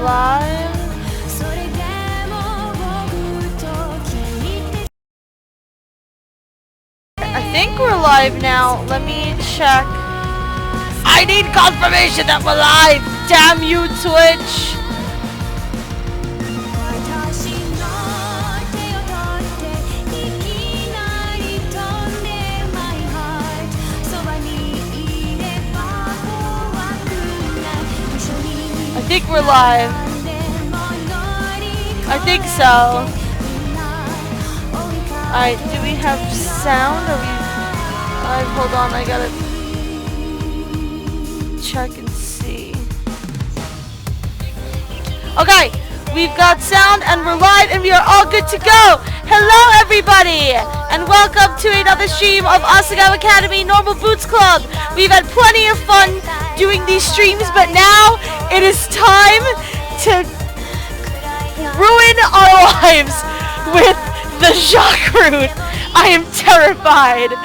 live? I think we're live now. Let me check. I need confirmation that we're live! Damn you, Twitch! I think we're live. I think so. Alright, do we have sound? Are we live? Hold on, I gotta check and see. Okay, we've got sound and we're live and we are all good to go. Hello everybody and welcome to another stream of Asagao Academy Normal Boots Club. We've had plenty of fun doing these streams, but now it is time to ruin our lives with the Jacques route. I am terrified.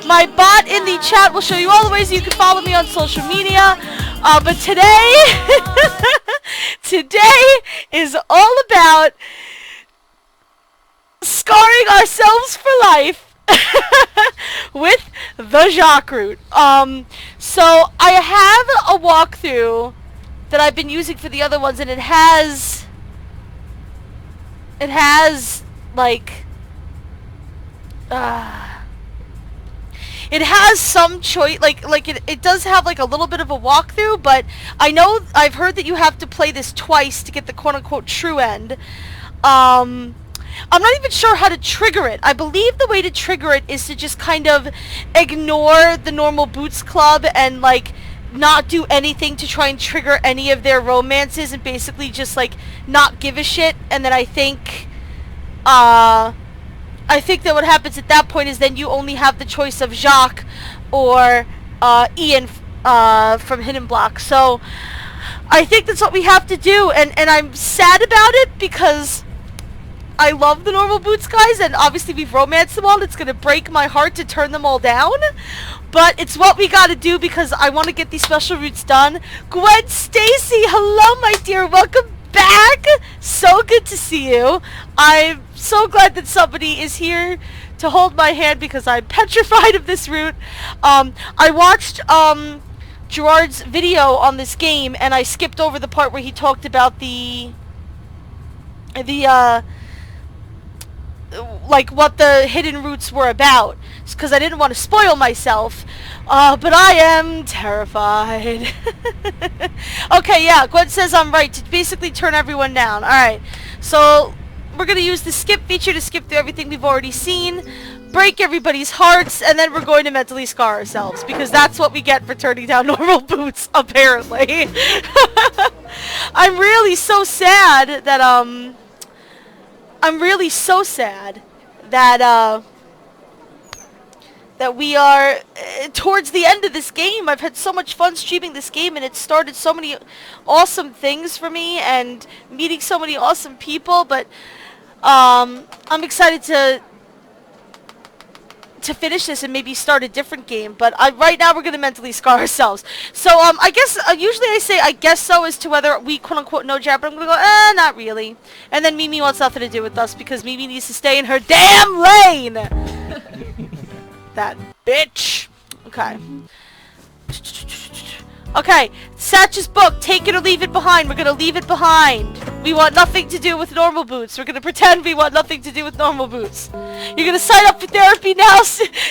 My bot in the chat will show you all the ways you can follow me on social media. But today, today is all about scarring ourselves for life with the Jacques route. So I have a walkthrough that I've been using for the other ones, and it has like it has some choice, like it does have like a little bit of a walkthrough, but I know I've heard that you have to play this twice to get the quote-unquote true end. I'm not even sure how to trigger it. I believe the way to trigger it is to just kind of ignore the Normal Boots Club and like not do anything to try and trigger any of their romances and basically just like not give a shit. And then I think that what happens at that point is then you only have the choice of Jacques or Ian from Hidden Block. So I think that's what we have to do, and I'm sad about it because I love the Normal Boots guys, and obviously we've romanced them all. It's going to break my heart to turn them all down. But it's what we got to do because I want to get these special routes done. Gwen Stacy, hello my dear. Welcome back. So good to see you. I'm so glad that somebody is here to hold my hand because I'm petrified of this route. I watched Gerard's video on this game, and I skipped over the part where he talked about like what the hidden routes were about, because I didn't want to spoil myself, but I am terrified. Okay, yeah, Gwen says I'm right to basically turn everyone down. Alright, so we're going to use the skip feature to skip through everything we've already seen, break everybody's hearts, and then we're going to mentally scar ourselves, because that's what we get for turning down Normal Boots, apparently. I'm really so sad that, that we are towards the end of this game. I've had so much fun streaming this game, and it started so many awesome things for me and meeting so many awesome people, but I'm excited to finish this and maybe start a different game, but right now we're going to mentally scar ourselves. So I guess usually I say I guess so as to whether we quote-unquote know Jap, but I'm going to go, not really. And then Mimi wants nothing to do with us because Mimi needs to stay in her damn lane! That bitch! Okay. Okay, Satch's book, take it or leave it behind. We're gonna leave it behind. We want nothing to do with Normal Boots. We're gonna pretend we want nothing to do with Normal Boots. You're gonna sign up for therapy now?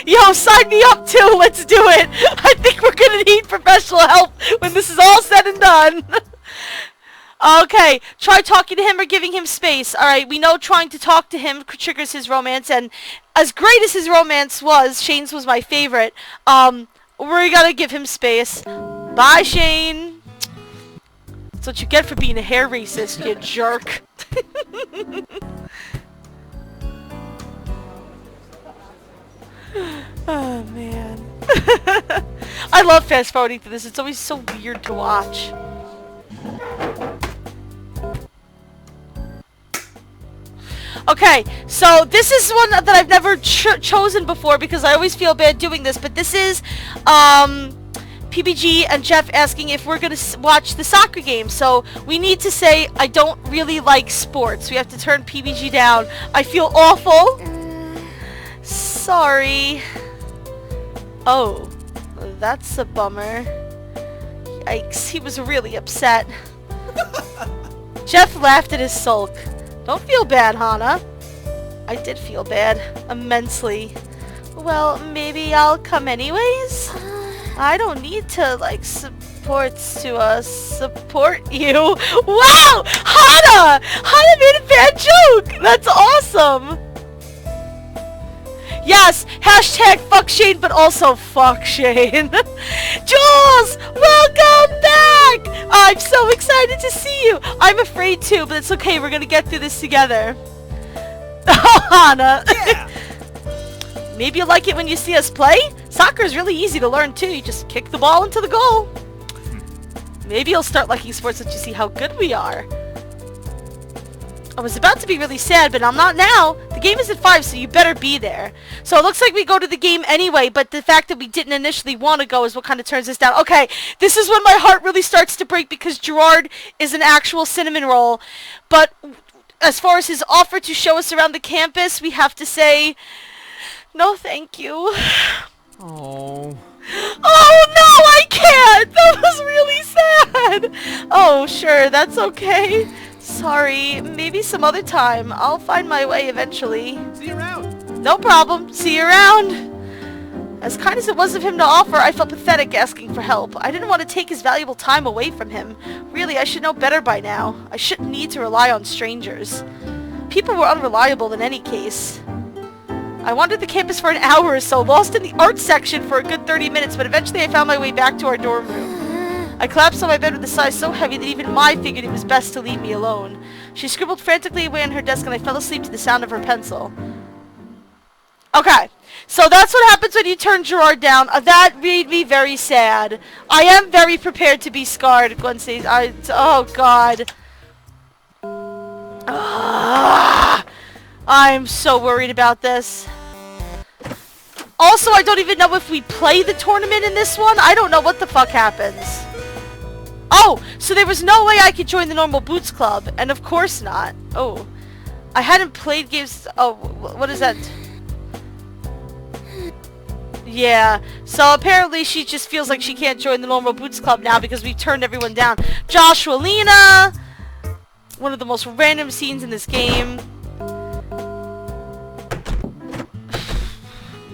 Yo, sign me up too. Let's do it. I think we're gonna need professional help when this is all said and done. Okay, try talking to him or giving him space. Alright, we know trying to talk to him triggers his romance, and as great as his romance was, Shane's was my favorite, we're gonna give him space. Bye, Shane! That's what you get for being a hair racist, you jerk. Oh, man. I love fast forwarding through this. It's always so weird to watch. Okay, so this is one that I've never chosen before because I always feel bad doing this, but this is PBG and Jeff asking if we're going to watch the soccer game. So we need to say, I don't really like sports. We have to turn PBG down. I feel awful. Sorry. Oh, that's a bummer. Yikes, he was really upset. Jeff laughed at his sulk. Don't feel bad, Hana. I did feel bad. Immensely. Well, maybe I'll come anyways? I don't need to, like, support you. Wow! Hana! Hana made a bad joke! That's awesome! Yes! Hashtag fuck Shane, but also fuck Shane. Jules! Welcome back! I'm so excited to see you! I'm afraid too, but it's okay. We're gonna get through this together. Oh, Hana! Yeah. Maybe you'll like it when you see us play? Soccer is really easy to learn too. You just kick the ball into the goal. Maybe you'll start liking sports once you see how good we are. I was about to be really sad, but I'm not now. The game is at 5, so you better be there. So it looks like we go to the game anyway, but the fact that we didn't initially want to go is what kind of turns us down. Okay, this is when my heart really starts to break because Gerard is an actual cinnamon roll. But as far as his offer to show us around the campus, we have to say, no thank you. Oh. Oh no, I can't! That was really sad! Oh, sure, that's okay. Sorry, maybe some other time. I'll find my way eventually. See you around. No problem. See you around. As kind as it was of him to offer, I felt pathetic asking for help. I didn't want to take his valuable time away from him. Really, I should know better by now. I shouldn't need to rely on strangers. People were unreliable in any case. I wandered the campus for an hour or so, lost in the art section for a good 30 minutes, but eventually I found my way back to our dorm room. I collapsed on my bed with a sigh so heavy that even Mai figured it was best to leave me alone. She scribbled frantically away on her desk and I fell asleep to the sound of her pencil. Okay, so that's what happens when you turn Gerard down. That made me very sad. I am very prepared to be scarred, Gwen says. Oh god. I'm so worried about this. Also, I don't even know if we play the tournament in this one. I don't know what the fuck happens. Oh, so there was no way I could join the normal Boots Club. And of course not. Oh, I hadn't played games. Oh, what is that? Yeah, so apparently she just feels like she can't join the normal Boots Club now because we've turned everyone down. Joshua Lena! One of the most random scenes in this game.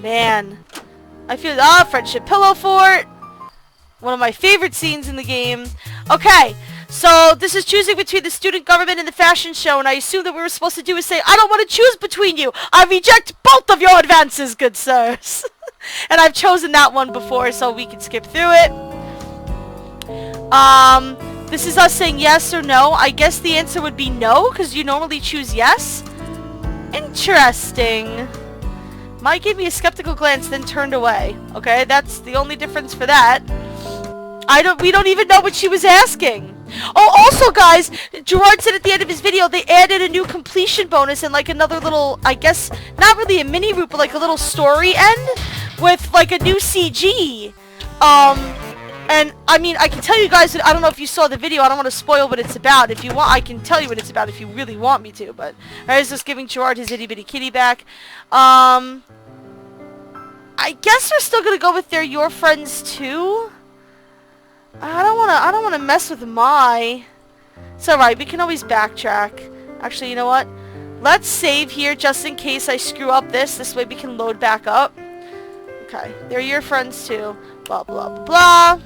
Man. I feel... Friendship Pillow Fort! One of my favorite scenes in the game. Okay, so this is choosing between the student government and the fashion show, and I assume that we were supposed to do is say, I don't want to choose between you! I reject both of your advances, good sirs! And I've chosen that one before, so we can skip through it. This is us saying yes or no. I guess the answer would be no, because you normally choose yes. Interesting. Mai gave me a skeptical glance, then turned away. Okay, that's the only difference for that. We don't even know what she was asking. Oh, also, guys, Gerard said at the end of his video they added a new completion bonus and like another little, I guess, not really a mini route, but like a little story end with like a new CG. And I mean, I can tell you guys that I don't know if you saw the video. I don't want to spoil what it's about. If you want, I can tell you what it's about if you really want me to. But I was just giving Gerard his itty bitty kitty back. I guess we're still gonna go with they're your friends too. I don't wanna mess with Mai. It's alright, we can always backtrack. Actually, you know what? Let's save here just in case I screw up this. This way we can load back up. Okay, they're your friends too. Blah blah blah blah.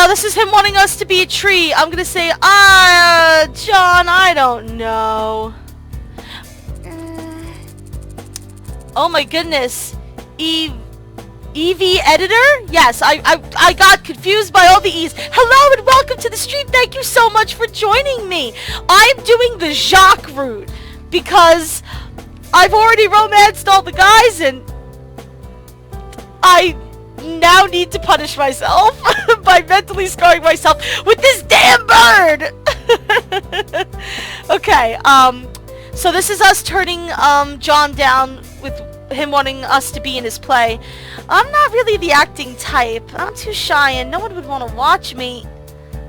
This is him wanting us to be a tree. I'm gonna say, John, I don't know. Oh my goodness. EV editor? Yes, I got confused by all the E's. Hello and welcome to the stream. Thank you so much for joining me. I'm doing the Jacques route because I've already romanced all the guys and I now need to punish myself by mentally scarring myself with this damn bird. Okay, So this is us turning John down with him wanting us to be in his play. I'm not really the acting type. I'm too shy and no one would want to watch me.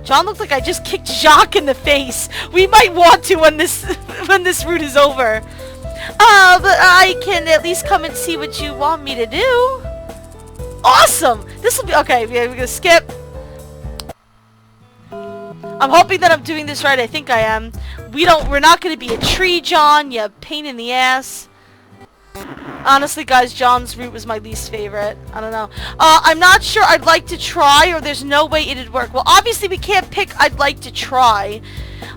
John looked like I just kicked Jacques in the face. We might want to when this when this route is over. But I can at least come and see what you want me to do. Awesome! This will be okay. We're gonna skip. I'm hoping that I'm doing this right. I think I am. We're not gonna be a tree, John. You pain in the ass. Honestly, guys, John's route was my least favorite. I don't know. I'm not sure I'd like to try, or there's no way it'd work. Well, obviously, we can't pick I'd like to try.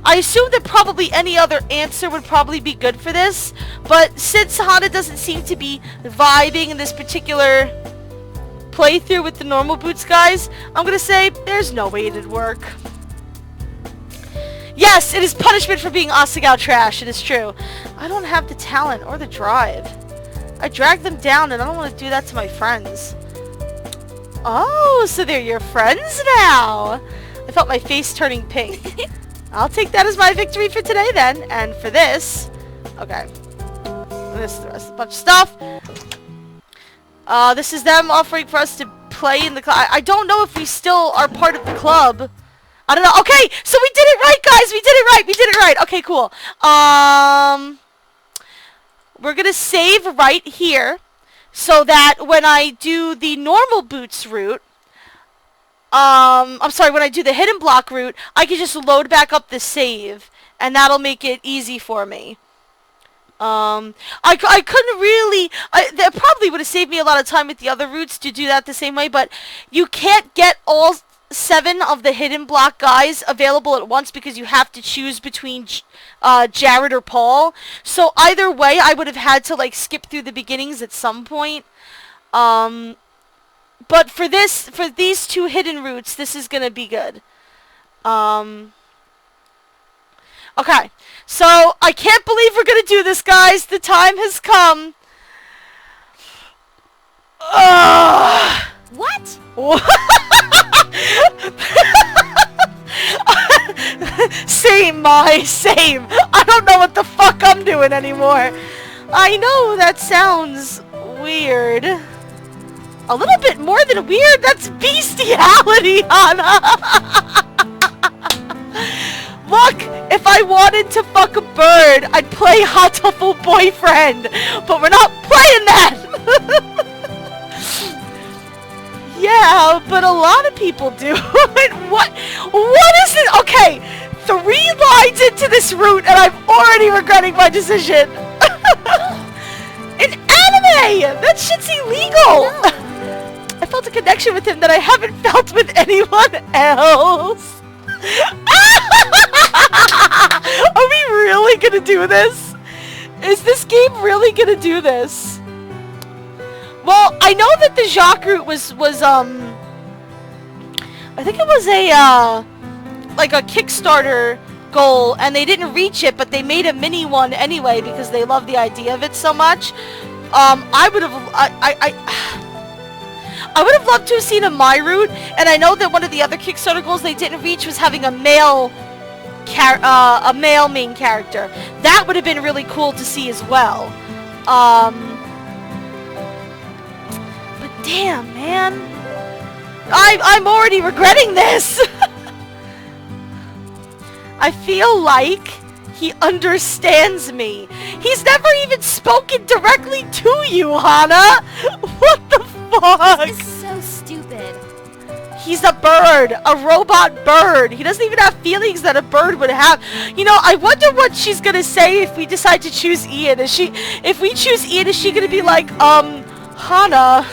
I assume that probably any other answer would probably be good for this, but since Hana doesn't seem to be vibing in this particular playthrough with the normal boots, guys, I'm gonna say there's no way it'd work. Yes, it is punishment for being Asagao trash. It is true. I don't have the talent or the drive. I dragged them down and I don't want to do that to my friends. Oh, so they're your friends now. I felt my face turning pink. I'll take that as my victory for today then. And for this, okay. This is the rest of a bunch of stuff. This is them offering for us to play in the club. I don't know if we still are part of the club. I don't know. Okay, so we did it right, guys. We did it right. We did it right. Okay, cool. We're going to save right here so that when I do the normal boots route, I'm sorry, when I do the hidden block route, I can just load back up the save, and that'll make it easy for me. I couldn't really, that probably would have saved me a lot of time with the other routes to do that the same way, but you can't get all 7 of the hidden block guys available at once because you have to choose between Jared or Paul. So either way, I would have had to like skip through the beginnings at some point. But for these 2 hidden routes, this is gonna be good. Okay, so I can't believe we're gonna do this, guys. The time has come. What? Same, same. I don't know what the fuck I'm doing anymore. I know that sounds weird. A little bit more than weird. That's bestiality, Hana. Look, if I wanted to fuck a bird, I'd play Hottuffle Boyfriend, but we're not playing that. Yeah, but a lot of people do. What is it? Okay, 3 lines into this route and I'm already regretting my decision. An anime! That shit's illegal! No. I felt a connection with him that I haven't felt with anyone else. Are we really gonna do this? Is this game really gonna do this? Well, I know that the Jacques route was I think it was a like a Kickstarter goal, and they didn't reach it, but they made a mini one anyway because they love the idea of it so much. I would have loved to have seen a My Route, and I know that one of the other Kickstarter goals they didn't reach was having a male main character. That would have been really cool to see as well. But damn, man, I'm already regretting this. I feel like he understands me. He's never even spoken directly to you, Hana. What the fuck? This is so stupid. He's a bird, a robot bird. He doesn't even have feelings that a bird would have. You know, I wonder what she's gonna say if we decide to choose Ian. If we choose Ian, is she gonna be like, Hana,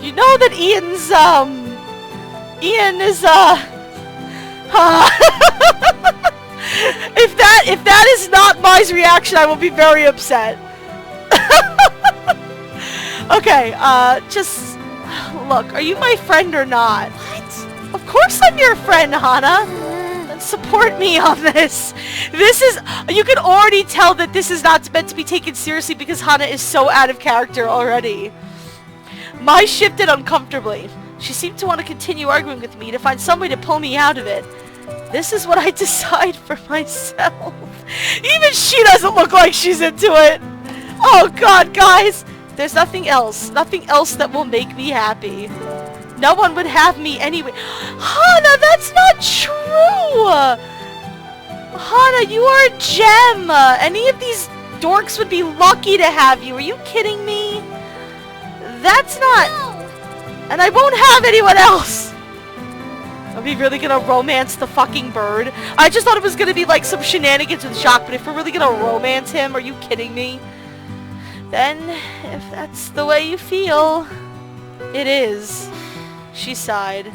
you know that Ian is, if that is not Mai's reaction, I will be very upset. Okay, just look, are you my friend or not? What? Of course I'm your friend, Hana. Support me on this. You can already tell that this is not meant to be taken seriously because Hana is so out of character already. Mai shifted uncomfortably. She seemed to want to continue arguing with me to find some way to pull me out of it. This is what I decide for myself. Even she doesn't look like she's into it. Oh god, guys. There's nothing else. Nothing else that will make me happy. No one would have me anyway. Hana, that's not true. Hana, you are a gem. Any of these dorks would be lucky to have you. Are you kidding me? That's not... No. And I won't have anyone else. Are we really gonna romance the fucking bird? I just thought it was gonna be like some shenanigans with Jacques, but if we're really gonna romance him, are you kidding me? Then, if that's the way you feel, it is. She sighed.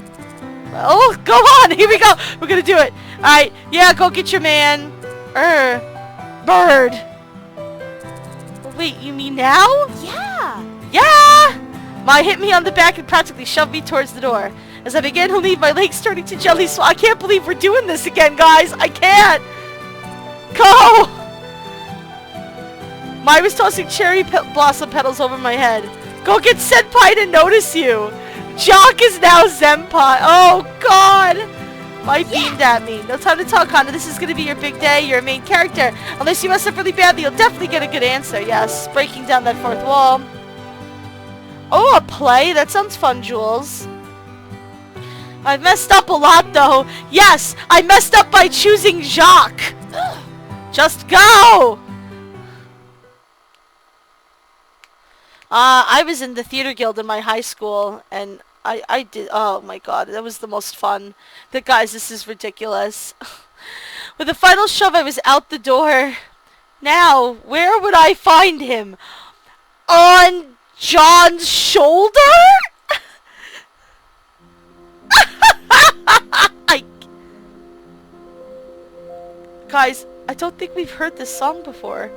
Well, go on! Here we go! We're gonna do it! Alright, yeah, go get your man. Bird. Wait, you mean now? Yeah. Yeah! Ma hit me on the back and practically shoved me towards the door. As I began to leave, my legs starting to jelly swell. I can't believe we're doing this again, guys! I can't! Go! Mai was tossing cherry blossom petals over my head. Go get Senpai to notice you! Jacques is now Senpai! Oh, God! Mai beamed at me. No time to talk, Hana. This is gonna be your big day. You're a main character. Unless you mess up really badly, you'll definitely get a good answer. Yes, breaking down that fourth wall. Oh, a play? That sounds fun, Jules. I've messed up a lot, though. Yes, I messed up by choosing Jacques. Just go! I was in the theater guild in my high school, and I did, oh my god, that was the most fun. Guys, this is ridiculous. With the final shove, I was out the door. Now, where would I find him? On John's shoulder? Guys, I don't think we've heard this song before.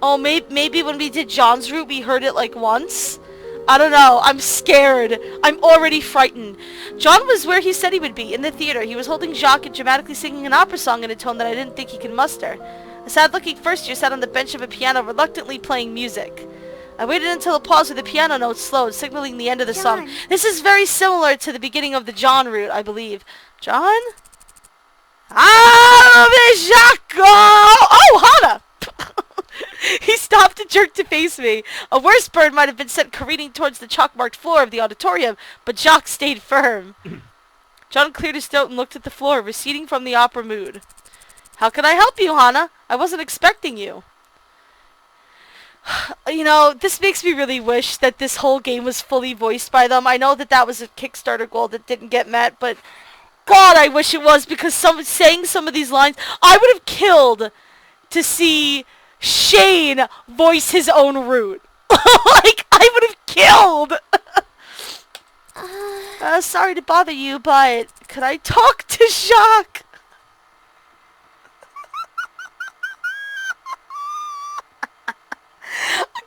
Oh, maybe when we did John's route, we heard it like once? I don't know. I'm scared. I'm already frightened. John was where he said he would be, in the theater. He was holding Jacques and dramatically singing an opera song in a tone that I didn't think he could muster. A sad-looking first year sat on the bench of a piano, reluctantly playing music. I waited until a pause where the piano notes slowed, signaling the end of the song. This is very similar to the beginning of the John route, I believe. John? Ah, Jacques! Oh, Hana! He stopped and jerked to face me. A worse bird might have been sent careening towards the chalk-marked floor of the auditorium, but Jacques stayed firm. John cleared his throat and looked at the floor, receding from the opera mood. How can I help you, Hana? I wasn't expecting you. You know, this makes me really wish that this whole game was fully voiced by them. I know that that was a Kickstarter goal that didn't get met, but God, I wish it was, because saying some of these lines, I would have killed to see Shane voice his own route. Like, I would have killed. Sorry to bother you, but could I talk to Jacques?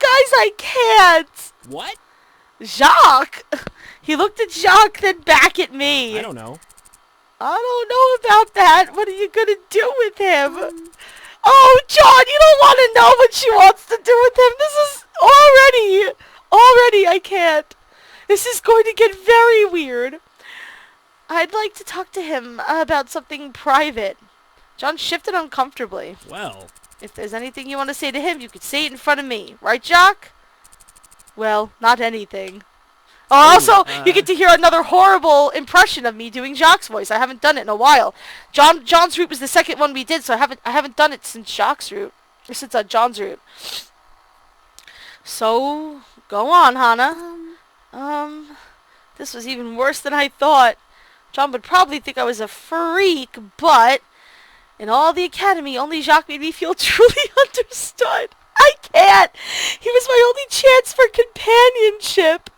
Guys, I can't. What? Jacques? He looked at Jacques, then back at me. I don't know. I don't know about that. What are you gonna do with him? Oh, John, you don't want to know what she wants to do with him. This is already, I can't. This is going to get very weird. I'd like to talk to him about something private. John shifted uncomfortably. Well. If there's anything you want to say to him, you could say it in front of me. Right, Jacques? Well, not anything. Oh, also, you get to hear another horrible impression of me doing Jacques' voice. I haven't done it in a while. John's route was the second one we did, so I haven't done it since Jacques' route. Or since John's route. So, go on, Hana. This was even worse than I thought. John would probably think I was a freak, but in all the academy, only Jacques made me feel truly understood. I can't! He was my only chance for companionship.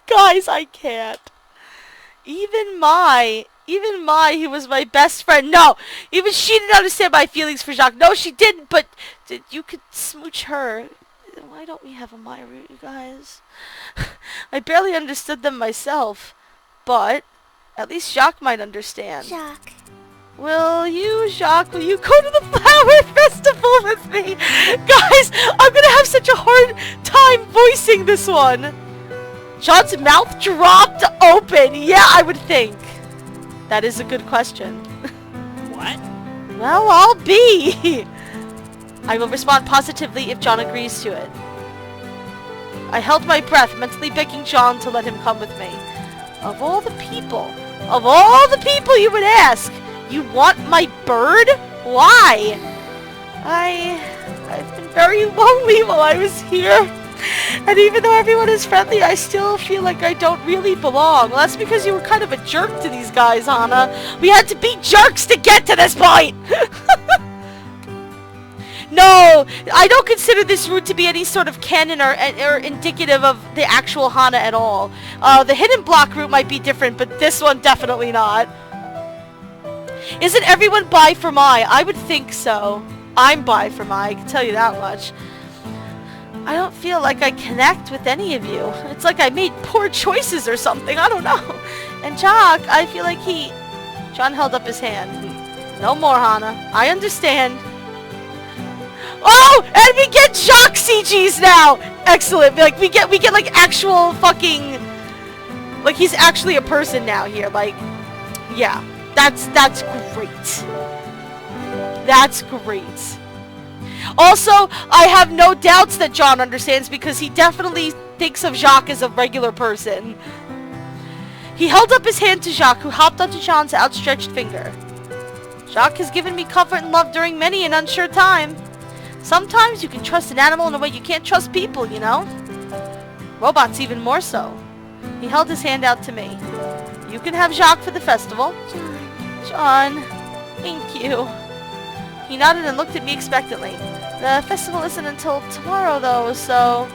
Guys, I can't. Even Mai, he was my best friend. No, even she didn't understand my feelings for Jacques. No, she didn't, but you could smooch her. Why don't we have a Mai route, you guys? I barely understood them myself, but at least Jacques might understand. Jacques. Will you go to the flower festival with me? Guys, I'm gonna have such a hard time voicing this one. John's mouth dropped open. Yeah, I would think. That is a good question. What? Well, I'll be. I will respond positively if John agrees to it. I held my breath, mentally begging John to let him come with me. Of all the people you would ask, you want my bird? Why? I've been very lonely while I was here. And even though everyone is friendly, I still feel like I don't really belong. Well, that's because you were kind of a jerk to these guys, Hana. We had to be jerks to get to this point! No, I don't consider this route to be any sort of canon or indicative of the actual Hana at all. The hidden block route might be different, but this one definitely not. Isn't everyone bi for Mai? I would think so. I'm bi for Mai, I can tell you that much. I don't feel like I connect with any of you. It's like I made poor choices or something, I don't know. And Jacques, I feel like John held up his hand. No more, Hana. I understand. Oh! And we get Jacques CGs now! Excellent. Like, we get like actual fucking... Like, he's actually a person now here. Like, yeah. That's great. That's great. Also, I have no doubts that John understands because he definitely thinks of Jacques as a regular person. He held up his hand to Jacques, who hopped onto John's outstretched finger. Jacques has given me comfort and love during many an unsure time. Sometimes you can trust an animal in a way you can't trust people, you know? Robots even more so. He held his hand out to me. You can have Jacques for the festival. John, thank you. He nodded and looked at me expectantly. The festival isn't until tomorrow, though, so...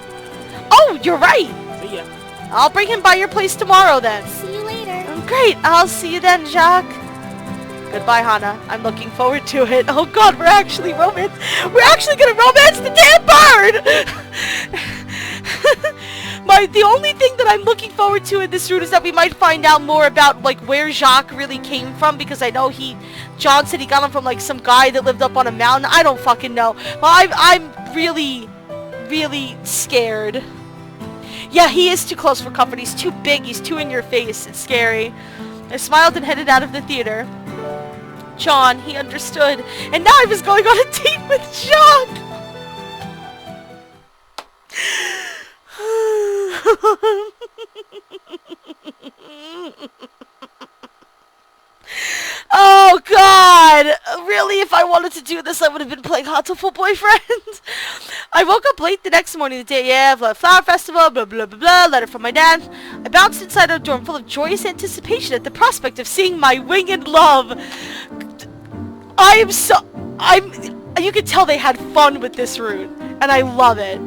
Oh, you're right! See ya. I'll bring him by your place tomorrow, then. See you later. Great, I'll see you then, Jacques. Goodbye, Hana. I'm looking forward to it. Oh god, we're actually gonna romance the damn bird! The only thing that I'm looking forward to in this route is that we might find out more about, like, where Jacques really came from, because I know John said he got him from, like, some guy that lived up on a mountain. I don't fucking know. But I'm really, really scared. Yeah, he is too close for comfort. He's too big. He's too in your face. It's scary. I smiled and headed out of the theater. John, he understood. And now I was going on a date with Jacques! Oh god! Really, if I wanted to do this, I would have been playing Hot to Full Boyfriend. I woke up late the next morning, the day of the flower festival, blah blah blah blah, letter from my dad. I bounced inside our dorm full of joyous anticipation at the prospect of seeing my winged love. You can tell they had fun with this route, and I love it.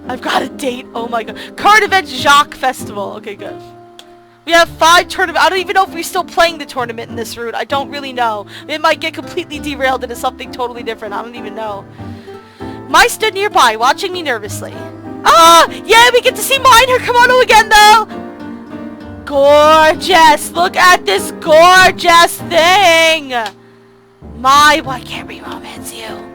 I've got a date, oh my god. Current event Jacques Festival, okay good. We have 5 tournaments. I don't even know if we're still playing the tournament in this route. I don't really know. It might get completely derailed into something totally different. I don't even know. Mai stood nearby, watching me nervously. Ah! Yeah, we get to see Mai and her kimono again, though! Gorgeous! Look at this gorgeous thing! Mai, why can't we romance you?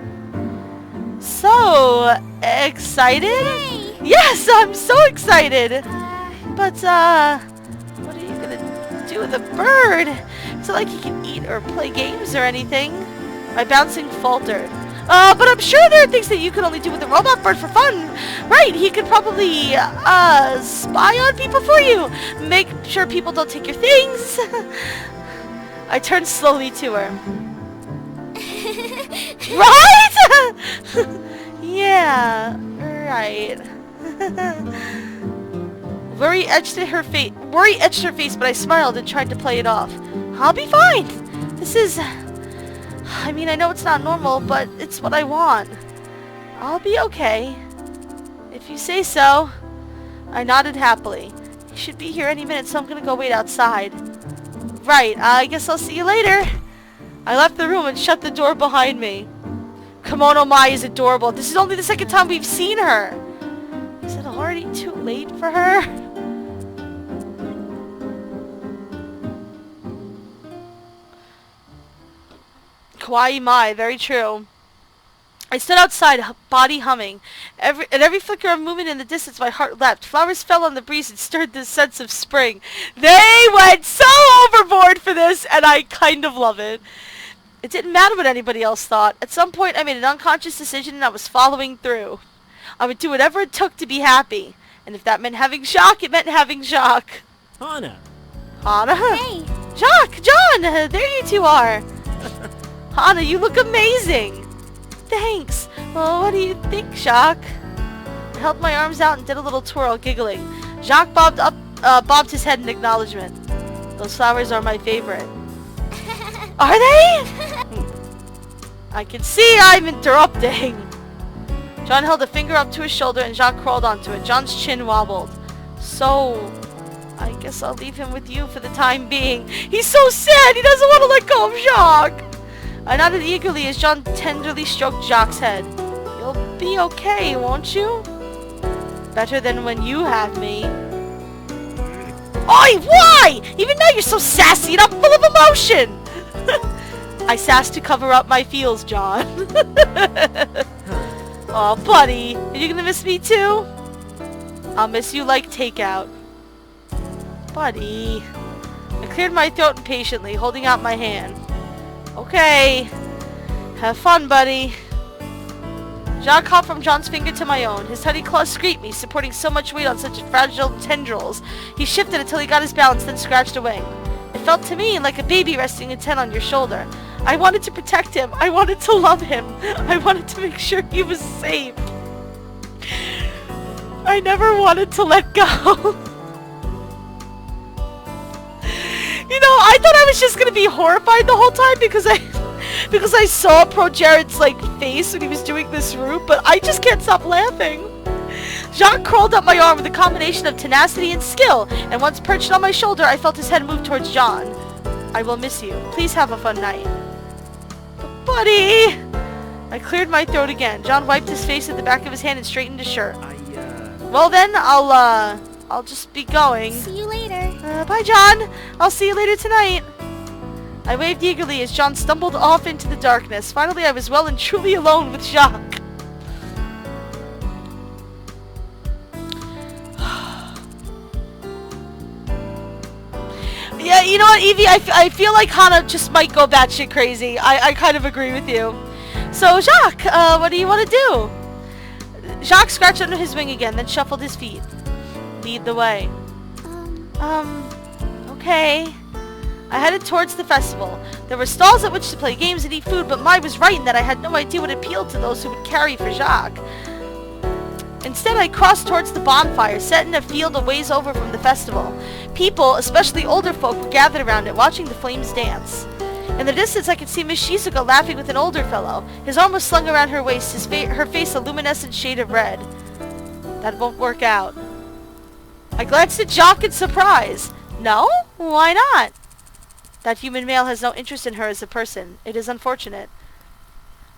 So excited? Hey. Yes, I'm so excited! But, what are you gonna do with a bird? Is it like he can eat or play games or anything? My bouncing faltered. But I'm sure there are things that you could only do with a robot bird for fun. Right, he could probably, spy on people for you. Make sure people don't take your things. I turned slowly to her. Right? Yeah, right. Worry etched her face, but I smiled and tried to play it off. I'll be fine. This is... I mean, I know it's not normal, but it's what I want. I'll be okay. If you say so. I nodded happily. You should be here any minute, so I'm gonna go wait outside. Right, I guess I'll see you later. I left the room and shut the door behind me. Kimono Mai is adorable. This is only the second time we've seen her. Is it already too late for her? Kawaii Mai, very true. I stood outside, body humming. At every flicker of movement in the distance, my heart leapt. Flowers fell on the breeze and stirred this sense of spring. They went so overboard for this, and I kind of love it. It didn't matter what anybody else thought. At some point, I made an unconscious decision, and I was following through. I would do whatever it took to be happy. And if that meant having Jacques, it meant having Jacques. Hana. Hana? Hey! Jacques! John! There you two are. Hana, you look amazing. Thanks. Well, what do you think, Jacques? I held my arms out and did a little twirl, giggling. Jacques bobbed his head in acknowledgement. Those flowers are my favorite. Are they? I can see I'm interrupting. John held a finger up to his shoulder and Jacques crawled onto it. John's chin wobbled. So, I guess I'll leave him with you for the time being. He's so sad. He doesn't want to let go of Jacques. I nodded eagerly as John tenderly stroked Jacques' head. You'll be okay, won't you? Better than when you have me. Oi, why? Even now you're so sassy and I'm full of emotion. I sassed to cover up my feels, John. Aw, buddy. Are you gonna miss me too? I'll miss you like takeout. Buddy. I cleared my throat impatiently, holding out my hand. Okay. Have fun, buddy. Jacques hopped from John's finger to my own. His tiny claws scraped me, supporting so much weight on such fragile tendrils. He shifted until he got his balance, then scratched away. It felt to me like a baby resting its head on your shoulder. I wanted to protect him. I wanted to love him. I wanted to make sure he was safe. I never wanted to let go. You know, I thought I was just gonna be horrified the whole time because I saw Pro Jared's like face when he was doing this route, but I just can't stop laughing. Jacques crawled up my arm with a combination of tenacity and skill, and once perched on my shoulder, I felt his head move towards John. I will miss you. Please have a fun night. But buddy! I cleared my throat again. John wiped his face with the back of his hand and straightened his shirt. Well then, I'll just be going. See you later. Bye, John. I'll see you later tonight. I waved eagerly as John stumbled off into the darkness. Finally, I was well and truly alone with Jacques. Yeah, you know what, Evie? I feel like Hana just might go batshit crazy. I kind of agree with you. So, Jacques, what do you want to do? Jacques scratched under his wing again, then shuffled his feet. Lead the way. Okay. I headed towards the festival. There were stalls at which to play games and eat food, but Mai was right in that I had no idea what appealed to those who would carry for Jacques. Instead, I crossed towards the bonfire, set in a field a ways over from the festival. People, especially older folk, were gathered around it, watching the flames dance. In the distance, I could see Miss Shizuka laughing with an older fellow. His arm was slung around her waist, her face a luminescent shade of red. That won't work out. I glanced at Jacques in surprise. No? Why not? That human male has no interest in her as a person. It is unfortunate.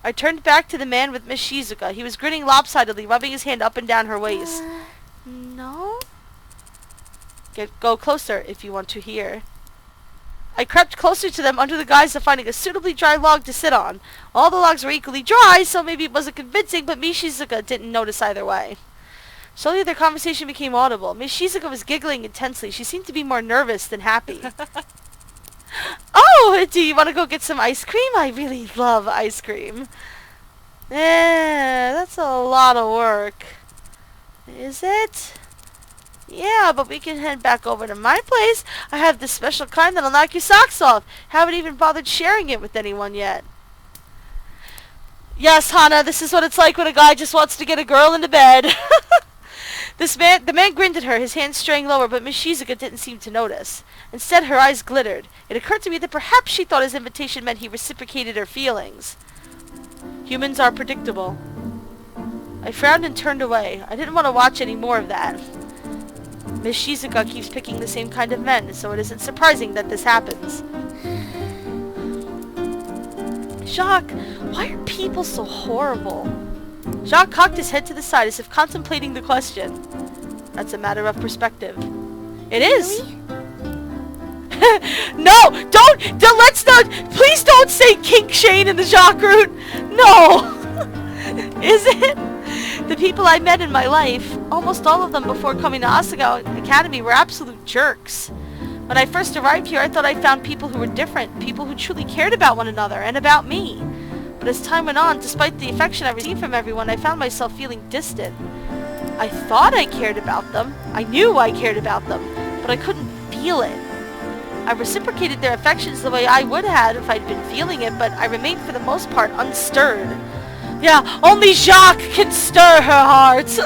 I turned back to the man with Miss Shizuka. He was grinning lopsidedly, rubbing his hand up and down her waist. No? Go closer if you want to hear. I crept closer to them under the guise of finding a suitably dry log to sit on. All the logs were equally dry, so maybe it wasn't convincing, but Miss Shizuka didn't notice either way. Slowly their conversation became audible. Miss Shizuka was giggling intensely. She seemed to be more nervous than happy. Oh, do you want to go get some ice cream? I really love ice cream. That's a lot of work. Is it? Yeah, but we can head back over to my place. I have this special kind that'll knock your socks off. Haven't even bothered sharing it with anyone yet. Yes, Hana, this is what it's like when a guy just wants to get a girl into bed. The man grinned at her, his hands straying lower, but Miss Shizuka didn't seem to notice. Instead, her eyes glittered. It occurred to me that perhaps she thought his invitation meant he reciprocated her feelings. Humans are predictable. I frowned and turned away. I didn't want to watch any more of that. Miss Shizuka keeps picking the same kind of men, so it isn't surprising that this happens. Jacques, why are people so horrible? Jacques cocked his head to the side as if contemplating the question. That's a matter of perspective. It is. Really? No, let's not, please don't say Kink Shane in the Jacques route. No. Is it? The people I met in my life, almost all of them before coming to Asagao Academy, were absolute jerks. When I first arrived here, I thought I found people who were different, people who truly cared about one another and about me. But as time went on, despite the affection I received from everyone, I found myself feeling distant. I thought I cared about them. I knew I cared about them, but I couldn't feel it. I reciprocated their affections the way I would have if I'd been feeling it, but I remained for the most part unstirred. Yeah, only Jacques can stir her heart.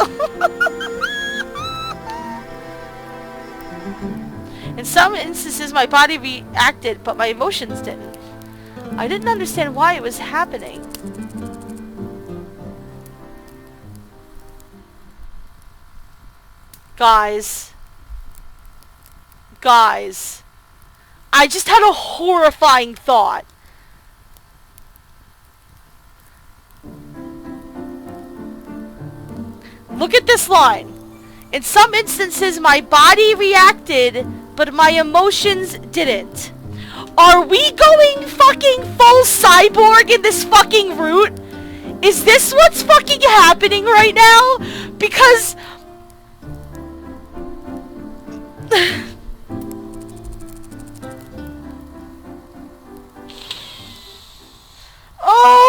In some instances, my body reacted, but my emotions didn't. I didn't understand why it was happening. Guys, I just had a horrifying thought. Look at this line. In some instances, my body reacted, but my emotions didn't. Are we going fucking full cyborg in this fucking route? Is this what's fucking happening right now? Because...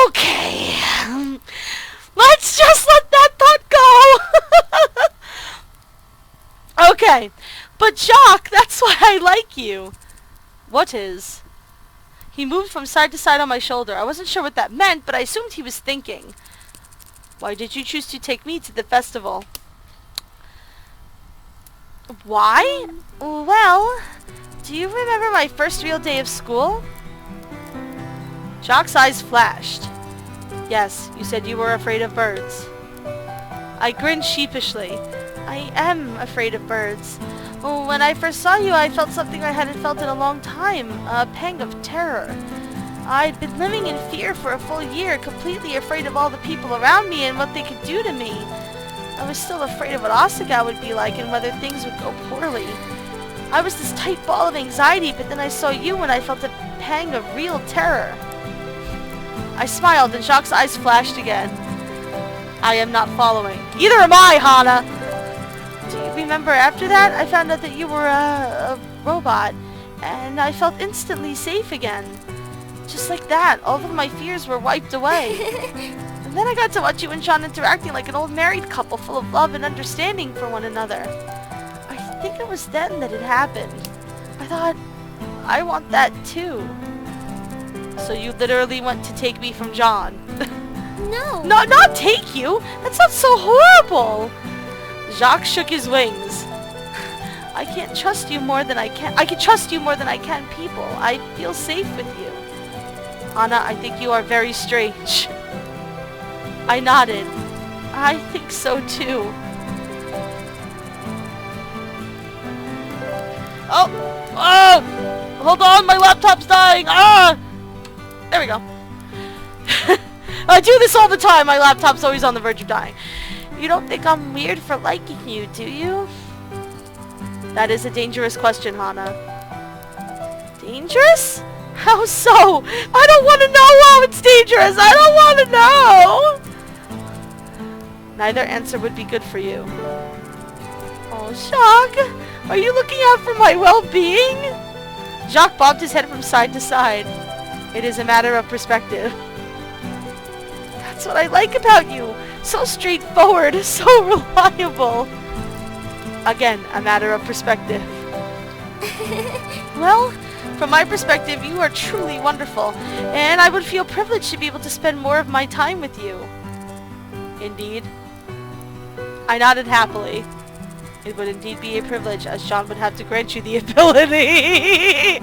Okay. Let's just let that thought go. Okay. But Jacques, that's why I like you. What is? He moved from side to side on my shoulder. I wasn't sure what that meant, but I assumed he was thinking. Why did you choose to take me to the festival? Why? Well, do you remember my first real day of school? Jacques' eyes flashed. Yes, you said you were afraid of birds. I grinned sheepishly. I am afraid of birds. When I first saw you, I felt something I hadn't felt in a long time, a pang of terror. I'd been living in fear for a full year, completely afraid of all the people around me and what they could do to me. I was still afraid of what Asagao would be like and whether things would go poorly. I was this tight ball of anxiety, but then I saw you and I felt a pang of real terror. I smiled and Jacques' eyes flashed again. I am not following. Either am I, Hana! Do you remember after that, I found out that you were a robot, and I felt instantly safe again. Just like that, all of my fears were wiped away. And then I got to watch you and Sean interacting like an old married couple full of love and understanding for one another. I think it was then that it happened. I thought, I want that too. So you literally went to take me from John? No. No, not take you! That sounds so horrible! Jacques shook his wings. I can't trust you more than I can. I can trust you more than I can people. I feel safe with you. Anna, I think you are very strange. I nodded. I think so too. Oh! Oh! Hold on, my laptop's dying! Ah! There we go. I do this all the time. My laptop's always on the verge of dying. You don't think I'm weird for liking you, do you? That is a dangerous question, Hana. Dangerous? How so? I don't want to know how it's dangerous. I don't want to know. Neither answer would be good for you. Oh, Jacques, are you looking out for my well-being? Jacques bobbed his head from side to side. It is a matter of perspective. That's what I like about you. So straightforward, so reliable. Again, a matter of perspective. Well, from my perspective, you are truly wonderful, and I would feel privileged to be able to spend more of my time with you. Indeed. I nodded happily. It would indeed be a privilege, as John would have to grant you the ability.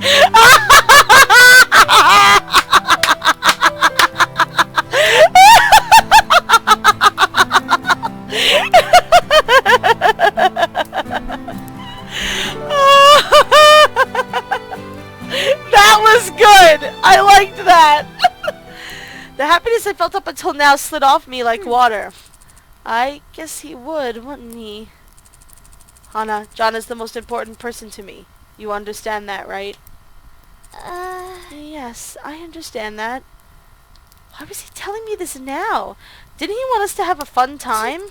That was good! I liked that! The happiness I felt up until now slid off me like water. I guess he would, wouldn't he? Hana, John is the most important person to me. You understand that, right? Yes, I understand that. Why was he telling me this now? Didn't he want us to have a fun time?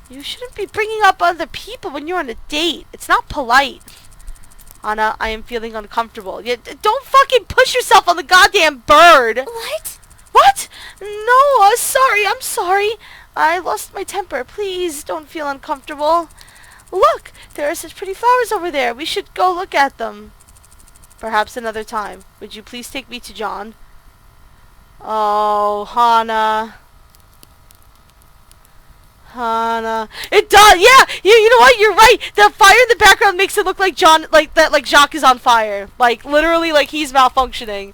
You shouldn't be bringing up other people when you're on a date. It's not polite. Anna, I am feeling uncomfortable. Don't fucking push yourself on the goddamn bird. What? What? No, sorry, I'm sorry. I lost my temper. Please don't feel uncomfortable. Look, there are such pretty flowers over there. We should go look at them. Perhaps another time. Would you please take me to John? Oh, Hana. Hana. It does, yeah! You know what? You're right! The fire in the background makes it look like like Jacques is on fire. Like, literally, like he's malfunctioning.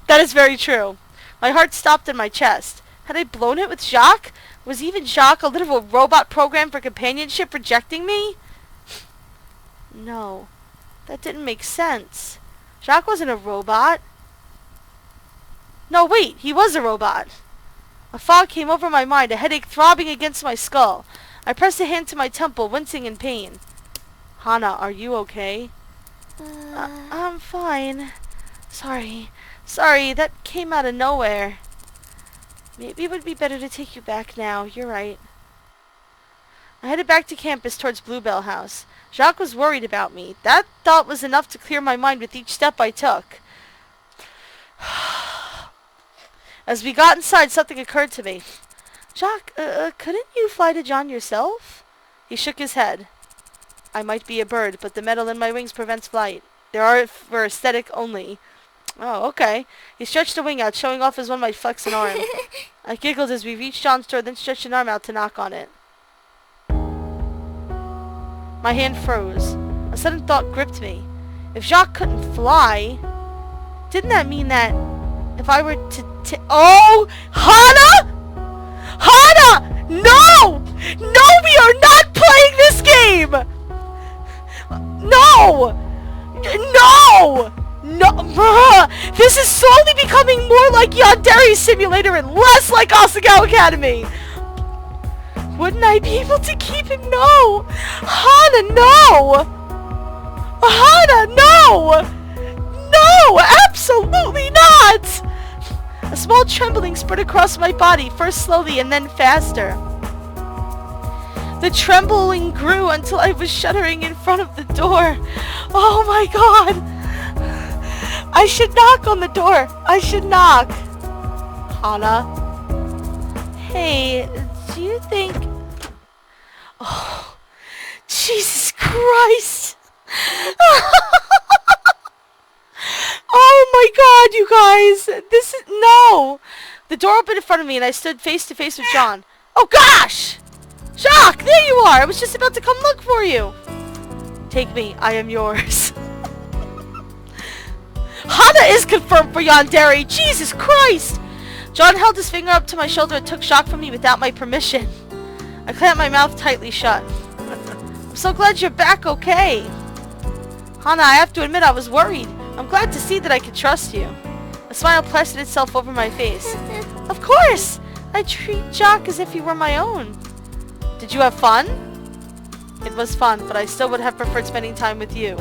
That is very true. My heart stopped in my chest. Had I blown it with Jacques? Was even Jacques a little robot program for companionship rejecting me? No. That didn't make sense. Jacques wasn't a robot. No, wait, he was a robot. A fog came over my mind, a headache throbbing against my skull. I pressed a hand to my temple, wincing in pain. Hana, are you okay? I'm fine. Sorry, that came out of nowhere. Maybe it would be better to take you back now. You're right. I headed back to campus towards Bluebell House. Jacques was worried about me. That thought was enough to clear my mind with each step I took. As we got inside, something occurred to me. Jacques, couldn't you fly to John yourself? He shook his head. I might be a bird, but the metal in my wings prevents flight. They are for aesthetic only. Oh, okay. He stretched a wing out, showing off as one might flex an arm. I giggled as we reached John's door, then stretched an arm out to knock on it. My hand froze. A sudden thought gripped me. If Jacques couldn't fly, didn't that mean that if I were to oh! Hana! Hana! No! No, we are not playing this game! No! No! No! This is slowly becoming more like Yandere Simulator and less like Asagao Academy! Wouldn't I be able to keep him? No! Hana, no! Hana, no! No! Absolutely not! A small trembling spread across my body, first slowly and then faster. The trembling grew until I was shuddering in front of the door. Oh my god! I should knock on the door. I should knock. Hana. Hey, do you think... Oh, Jesus Christ! Oh my god, you guys! This is... No! The door opened in front of me and I stood face to face with John. Oh gosh! Jacques, there you are! I was just about to come look for you! Take me, I am yours. Hana is confirmed for Yandere! Jesus Christ! John held his finger up to my shoulder and took Jacques from me without my permission. I clamped my mouth tightly shut. I'm so glad you're back okay. Hana, I have to admit I was worried. I'm glad to see that I can trust you. A smile plastered itself over my face. Of course! I treat Jacques as if he were my own. Did you have fun? It was fun, but I still would have preferred spending time with you.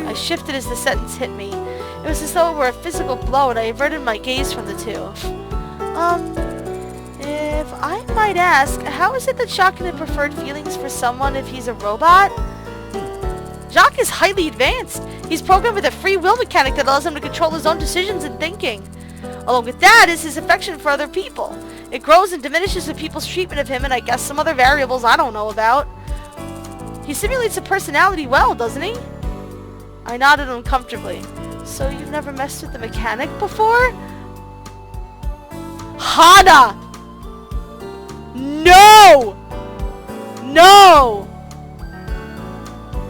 I shifted as the sentence hit me. It was as though it were a physical blow and I averted my gaze from the two. If I might ask, how is it that Jacques can have preferred feelings for someone if he's a robot? Jacques is highly advanced. He's programmed with a free will mechanic that allows him to control his own decisions and thinking. Along with that is his affection for other people. It grows and diminishes with people's treatment of him and I guess some other variables I don't know about. He simulates a personality well, doesn't he? I nodded uncomfortably. So you've never messed with the mechanic before? Hana! No! No!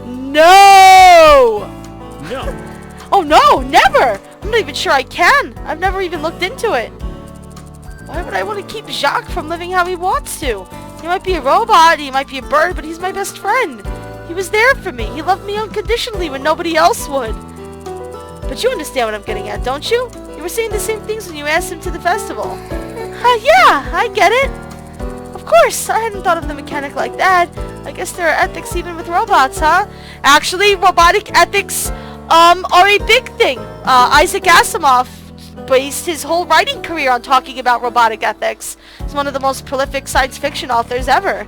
No! No. Oh no, never! I'm not even sure I can. I've never even looked into it. Why would I want to keep Jacques from living how he wants to? He might be a robot, he might be a bird, but he's my best friend. He was there for me. He loved me unconditionally when nobody else would. But you understand what I'm getting at, don't you? You were saying the same things when you asked him to the festival. Yeah, I get it. Of course, I hadn't thought of the mechanic like that. I guess there are ethics even with robots, huh? Actually, robotic ethics are a big thing. Isaac Asimov based his whole writing career on talking about robotic ethics. He's one of the most prolific science fiction authors ever.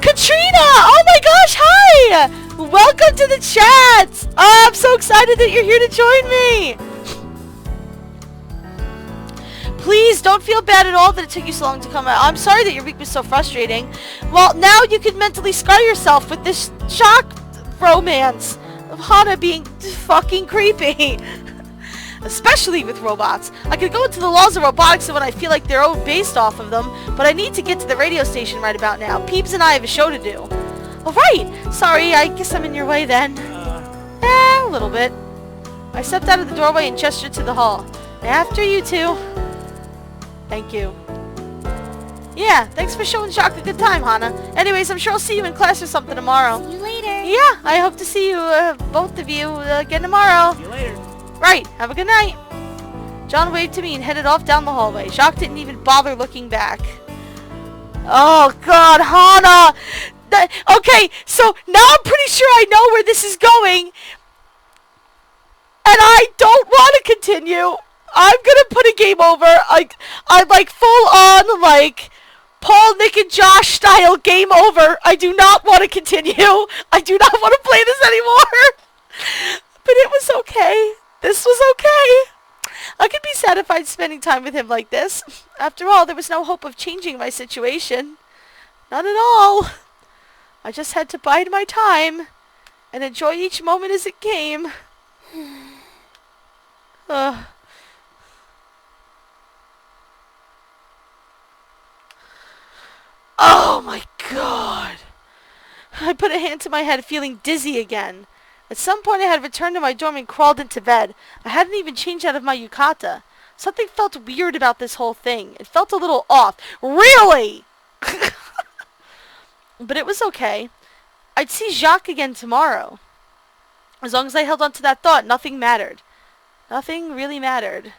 Katrina! Oh my gosh, hi! Welcome to the chat! Oh, I'm so excited that you're here to join me! Please don't feel bad at all that it took you so long to come out. I'm sorry that your week was so frustrating. Well, now you can mentally scar yourself with this Jacques romance of Hana being fucking creepy. Especially with robots. I could go into the laws of robotics when I feel like they're all based off of them, but I need to get to the radio station right about now. Peeps and I have a show to do. Alright! Sorry, I guess I'm in your way then. A little bit. I stepped out of the doorway and gestured to the hall. After you two. Thank you. Yeah, thanks for showing Jacques a good time, Hana. Anyways, I'm sure I'll see you in class or something tomorrow. See you later. Yeah, I hope to see you, both of you, again tomorrow. See you later. Right, have a good night. John waved to me and headed off down the hallway. Jacques didn't even bother looking back. Oh god, Hana! Okay, so now I'm pretty sure I know where this is going. And I don't want to continue. I'm gonna put a game over. I'm like full on like Paul, Nick, and Josh style game over. I do not want to continue. I do not want to play this anymore. But it was okay. This was okay. I could be satisfied spending time with him like this. After all, there was no hope of changing my situation. Not at all. I just had to bide my time and enjoy each moment as it came. Oh my god. I put a hand to my head, feeling dizzy again. At some point I had returned to my dorm and crawled into bed. I hadn't even changed out of my yukata. Something felt weird about this whole thing. It felt a little off. Really? But it was okay. I'd see Jacques again tomorrow. As long as I held on to that thought, nothing mattered. Nothing really mattered.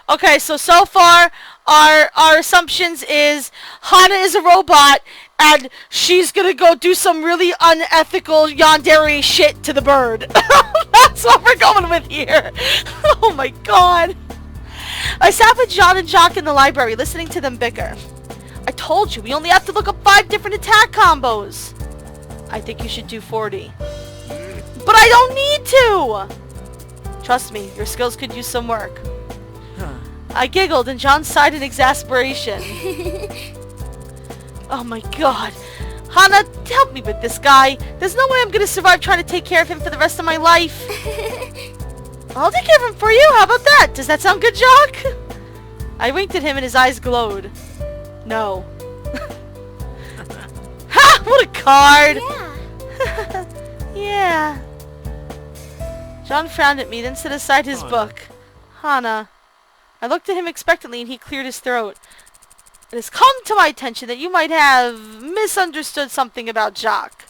Okay, so far, our assumptions is Hana is a robot, and she's gonna go do some really unethical yandere shit to the bird. That's what we're going with here. Oh my god. I sat with John and Jacques in the library, listening to them bicker. I told you, we only have to look up 5 different attack combos. I think you should do 40. But I don't need to! Trust me, your skills could use some work. I giggled and John sighed in exasperation. Oh my god. Hana, help me with this guy. There's no way I'm gonna survive trying to take care of him for the rest of my life. I'll take care of him for you. How about that? Does that sound good, Jacques? I winked at him and his eyes glowed. No. Ha! What a card! Yeah. Yeah. John frowned at me, then set aside his book. Hana. I looked at him expectantly and he cleared his throat. It has come to my attention that you might have misunderstood something about Jacques.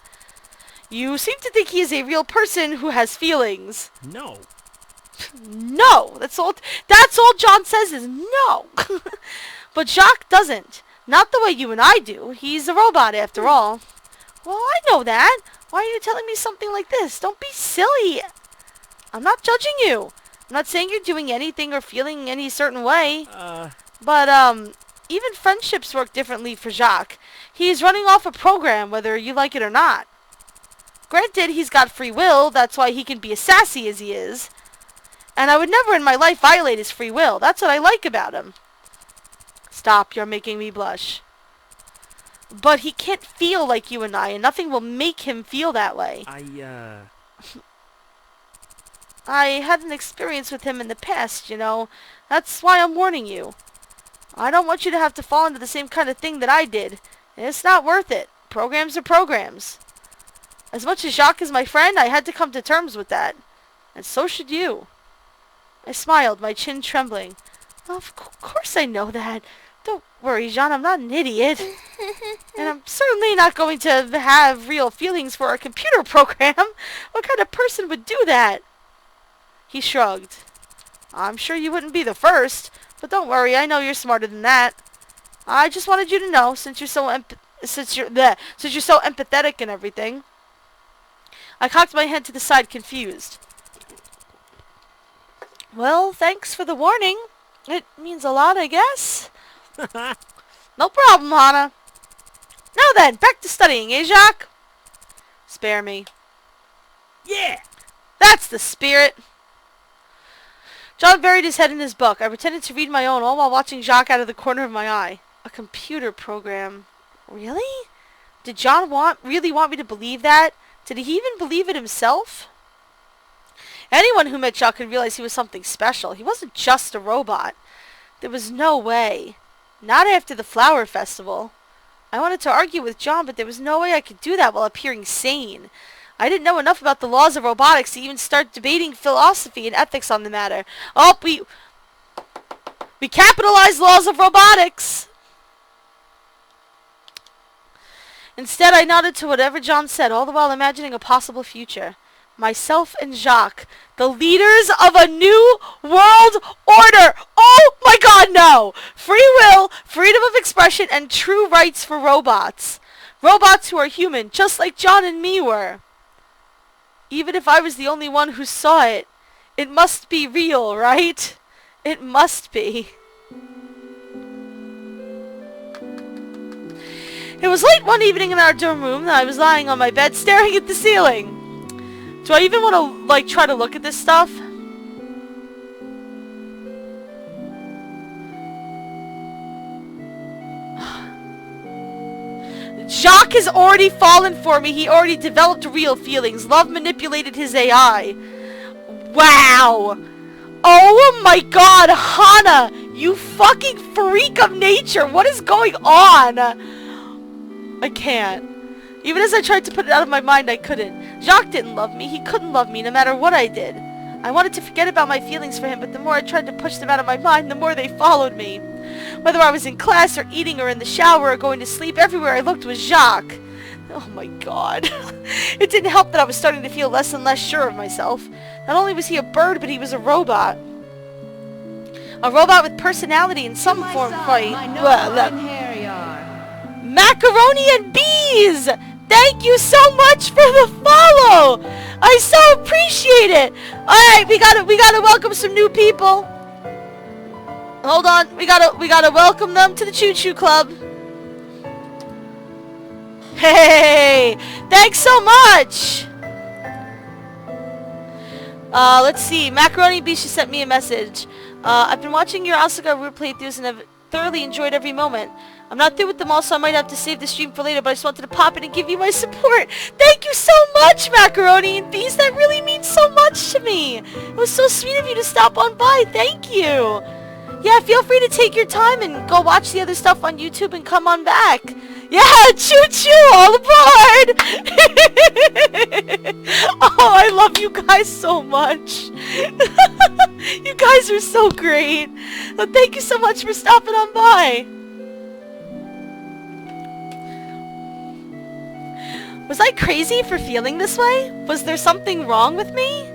You seem to think he is a real person who has feelings. No. No! That's all John says is no! But Jacques doesn't. Not the way you and I do. He's a robot after all. Well, I know that. Why are you telling me something like this? Don't be silly. I'm not judging you. I'm not saying you're doing anything or feeling any certain way. But, even friendships work differently for Jacques. He's running off a program, whether you like it or not. Granted, he's got free will. That's why he can be as sassy as he is. And I would never in my life violate his free will. That's what I like about him. Stop, you're making me blush. But he can't feel like you and I, and nothing will make him feel that way. I had an experience with him in the past, you know. That's why I'm warning you. I don't want you to have to fall into the same kind of thing that I did. It's not worth it. Programs are programs. As much as Jacques is my friend, I had to come to terms with that. And so should you. I smiled, my chin trembling. Of course I know that. Don't worry, Jean, I'm not an idiot. And I'm certainly not going to have real feelings for a computer program. What kind of person would do that? He shrugged. I'm sure you wouldn't be the first, but don't worry, I know you're smarter than that. I just wanted you to know, since you're so since you're so empathetic and everything. I cocked my head to the side, confused. Well, thanks for the warning. It means a lot, I guess. No problem, Hana. Now then, back to studying, eh, Jacques? Spare me. Yeah! That's the spirit. John buried his head in his book. I pretended to read my own, all while watching Jacques out of the corner of my eye. A computer program. Really? Did John really want me to believe that? Did he even believe it himself? Anyone who met Jacques could realize he was something special. He wasn't just a robot. There was no way. Not after the flower festival. I wanted to argue with John, but there was no way I could do that while appearing sane. I didn't know enough about the laws of robotics to even start debating philosophy and ethics on the matter. Oh, we capitalized laws of robotics! Instead, I nodded to whatever John said, all the while imagining a possible future. Myself and Jacques, the leaders of a new world order! Oh my god, no! Free will, freedom of expression, and true rights for robots. Robots who are human, just like John and me were. Even if I was the only one who saw it, it must be real, right? It must be. It was late one evening in our dorm room that I was lying on my bed staring at the ceiling. Do I even want to, like, try to look at this stuff? Jacques has already fallen for me. He already developed real feelings. Love manipulated his AI. Wow. Oh my god, Hana! You fucking freak of nature! What is going on? I can't. Even as I tried to put it out of my mind, I couldn't. Jacques didn't love me. He couldn't love me no matter what I did. I wanted to forget about my feelings for him, but the more I tried to push them out of my mind, the more they followed me. Whether I was in class or eating or in the shower or going to sleep, everywhere I looked was Jacques. Oh my god. It didn't help that I was starting to feel less and less sure of myself. Not only was he a bird, but he was a robot. A robot with personality in some form. Macaroni and bees! Thank you so much for the follow! I so appreciate it! Alright, we gotta welcome some new people. Hold on, we gotta welcome them to the Chu-Chu Club. Hey! Thanks so much! Let's see. Macaroni and bees, she sent me a message. I've been watching your Asagao root playthroughs and have thoroughly enjoyed every moment. I'm not through with them all, so I might have to save the stream for later, but I just wanted to pop in and give you my support. Thank you so much, Macaroni and Bees. That really means so much to me. It was so sweet of you to stop on by. Thank you. Yeah, feel free to take your time and go watch the other stuff on YouTube and come on back. Yeah, choo-choo, all aboard. Oh, I love you guys so much. You guys are so great. Well, thank you so much for stopping on by. Was I crazy for feeling this way? Was there something wrong with me?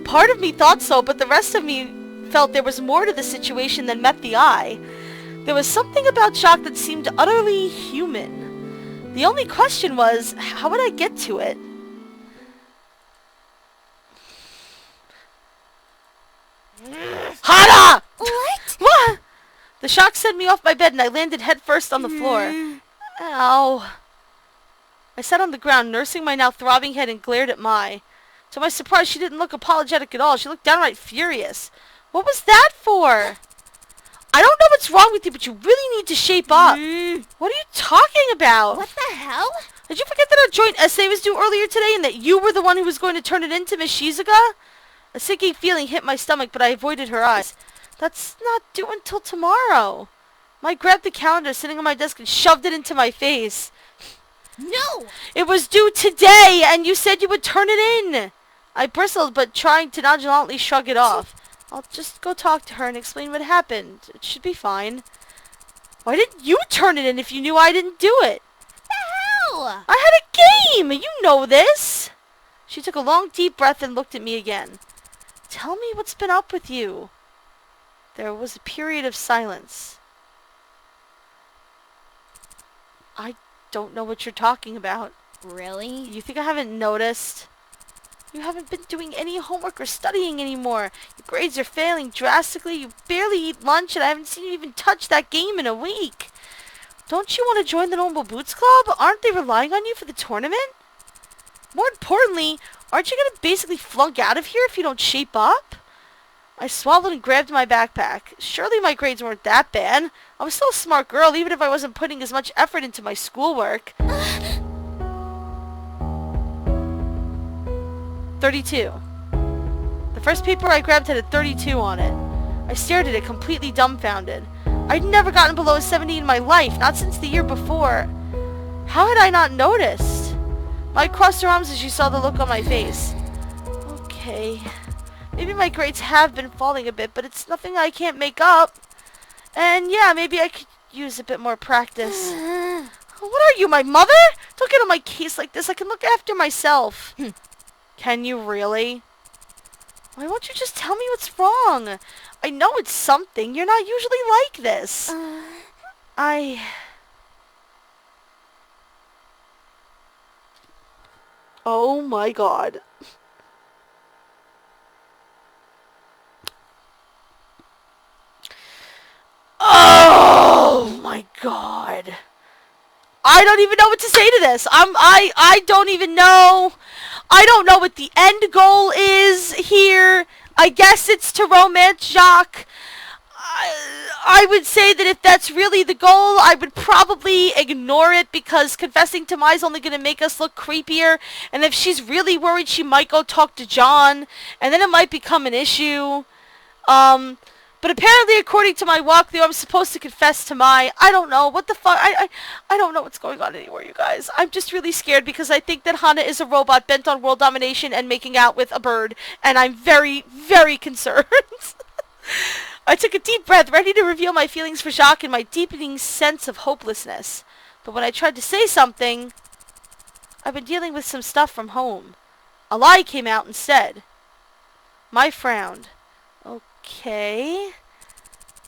Part of me thought so, but the rest of me felt there was more to the situation than met the eye. There was something about Jacques that seemed utterly human. The only question was, how would I get to it? Hana! What? The shock sent me off my bed and I landed headfirst on the floor. Ow. I sat on the ground, nursing my now throbbing head, and glared at Mai. To my surprise, she didn't look apologetic at all. She looked downright furious. What was that for? I don't know what's wrong with you, but you really need to shape up. What are you talking about? What the hell? Did you forget that our joint essay was due earlier today and that you were the one who was going to turn it in to Miss Shizuka? A sinking feeling hit my stomach, but I avoided her eyes. That's not due until tomorrow. Mai grabbed the calendar sitting on my desk and shoved it into my face. No! It was due today, and you said you would turn it in. I bristled, but trying to nonchalantly shrug it off. I'll just go talk to her and explain what happened. It should be fine. Why didn't you turn it in if you knew I didn't do it? What the hell? I had a game! You know this! She took a long, deep breath and looked at me again. Tell me what's been up with you. There was a period of silence. I don't know what you're talking about. Really? You think I haven't noticed? You haven't been doing any homework or studying anymore. Your grades are failing drastically. You barely eat lunch, and I haven't seen you even touch that game in a week. Don't you want to join the Normal Boots Club? Aren't they relying on you for the tournament? More importantly, aren't you going to basically flunk out of here if you don't shape up? I swallowed and grabbed my backpack. Surely my grades weren't that bad. I was still a smart girl, even if I wasn't putting as much effort into my schoolwork. 32. The first paper I grabbed had a 32 on it. I stared at it, completely dumbfounded. I'd never gotten below a 70 in my life, not since the year before. How had I not noticed? I crossed her arms as she saw the look on my face. Okay. Maybe my grades have been falling a bit, but it's nothing I can't make up. And yeah, maybe I could use a bit more practice. What are you, my mother? Don't get on my case like this. I can look after myself. Can you really? Why won't you just tell me what's wrong? I know it's something. You're not usually like this. Oh my god. Oh my god. I don't even know what to say to this. I don't even know. I don't know what the end goal is here. I guess it's to romance Jacques. I would say that if that's really the goal, I would probably ignore it because confessing to Mai is only going to make us look creepier. And if she's really worried, she might go talk to John. And then it might become an issue. But apparently, according to my walkthrough, I'm supposed to confess to Mai. I don't know. What the fuck? I don't know what's going on anymore, you guys. I'm just really scared because I think that Hana is a robot bent on world domination and making out with a bird. And I'm very, very concerned. I took a deep breath, ready to reveal my feelings for Jacques and my deepening sense of hopelessness. But when I tried to say something, I've been dealing with some stuff from home. A lie came out instead. Mai frowned. Okay.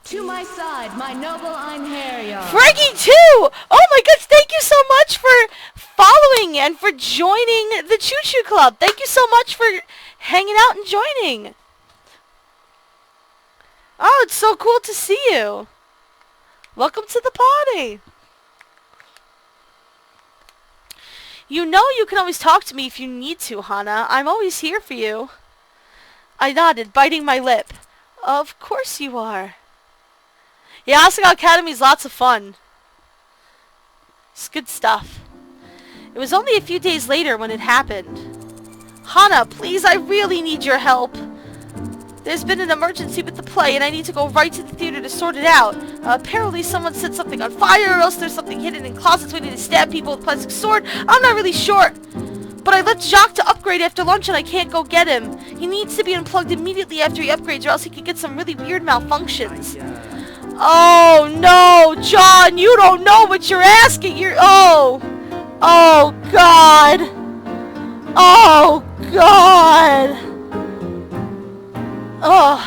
To my side, my noble Einherjar. Frankie too! Oh my gosh, thank you so much for following and for joining the Chu-Chu Club. Thank you so much for hanging out and joining. Oh, it's so cool to see you. Welcome to the party. You know you can always talk to me if you need to, Hana. I'm always here for you. I nodded, biting my lip. Of course you are. Yeah, Asagao Academy is lots of fun. It's good stuff. It was only a few days later when it happened. Hana, please, I really need your help. There's been an emergency with the play, and I need to go right to the theater to sort it out. Apparently someone set something on fire, or else there's something hidden in closets waiting to stab people with a plastic sword. I'm not really sure. But I left Jacques to upgrade after lunch and I can't go get him. He needs to be unplugged immediately after he upgrades or else he could get some really weird malfunctions. Oh no, John, you don't know what you're asking. Oh God. Oh God. Oh.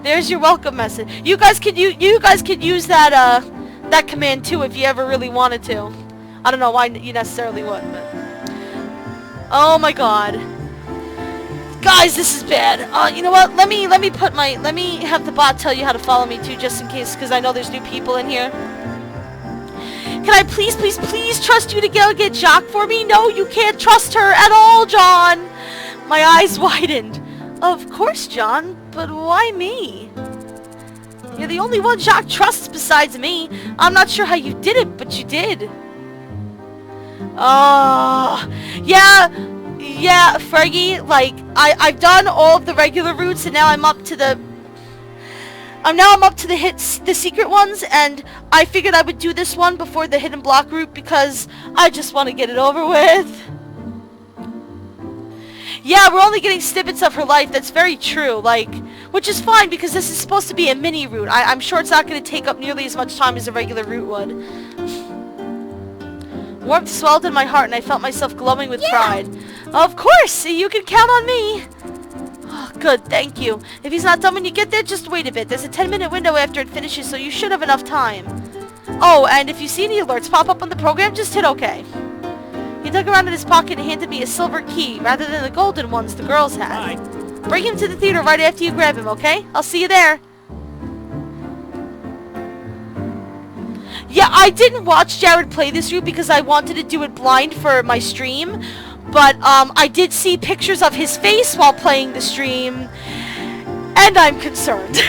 There's your welcome message. You guys could use that that command too if you ever really wanted to. I don't know why you necessarily would, but oh my god, guys, this is bad. You know what? Let me have the bot tell you how to follow me too, just in case, because I know there's new people in here. Can I please trust you to go get Jacques for me? No, you can't trust her at all, John. My eyes widened. Of course, John, but why me? You're the only one Jacques trusts besides me. I'm not sure how you did it, but you did. Oh, yeah, Fergie, like, I've done all of the regular routes, and now I'm up to the the secret ones, and I figured I would do this one before the hidden block route, because I just want to get it over with. Yeah, we're only getting snippets of her life, that's very true, like, which is fine, because this is supposed to be a mini route. I'm sure it's not going to take up nearly as much time as a regular route would. Warmth swelled in my heart and I felt myself glowing with pride. Of course! You can count on me! Oh, good, thank you. If he's not done when you get there, just wait a bit. There's a 10-minute window after it finishes, so you should have enough time. Oh, and if you see any alerts pop up on the program, just hit OK. He dug around in his pocket and handed me a silver key, rather than the golden ones the girls had. Bye. Bring him to the theater right after you grab him, okay? I'll see you there. Yeah, I didn't watch Jared play this route because I wanted to do it blind for my stream. But I did see pictures of his face while playing the stream. And I'm concerned.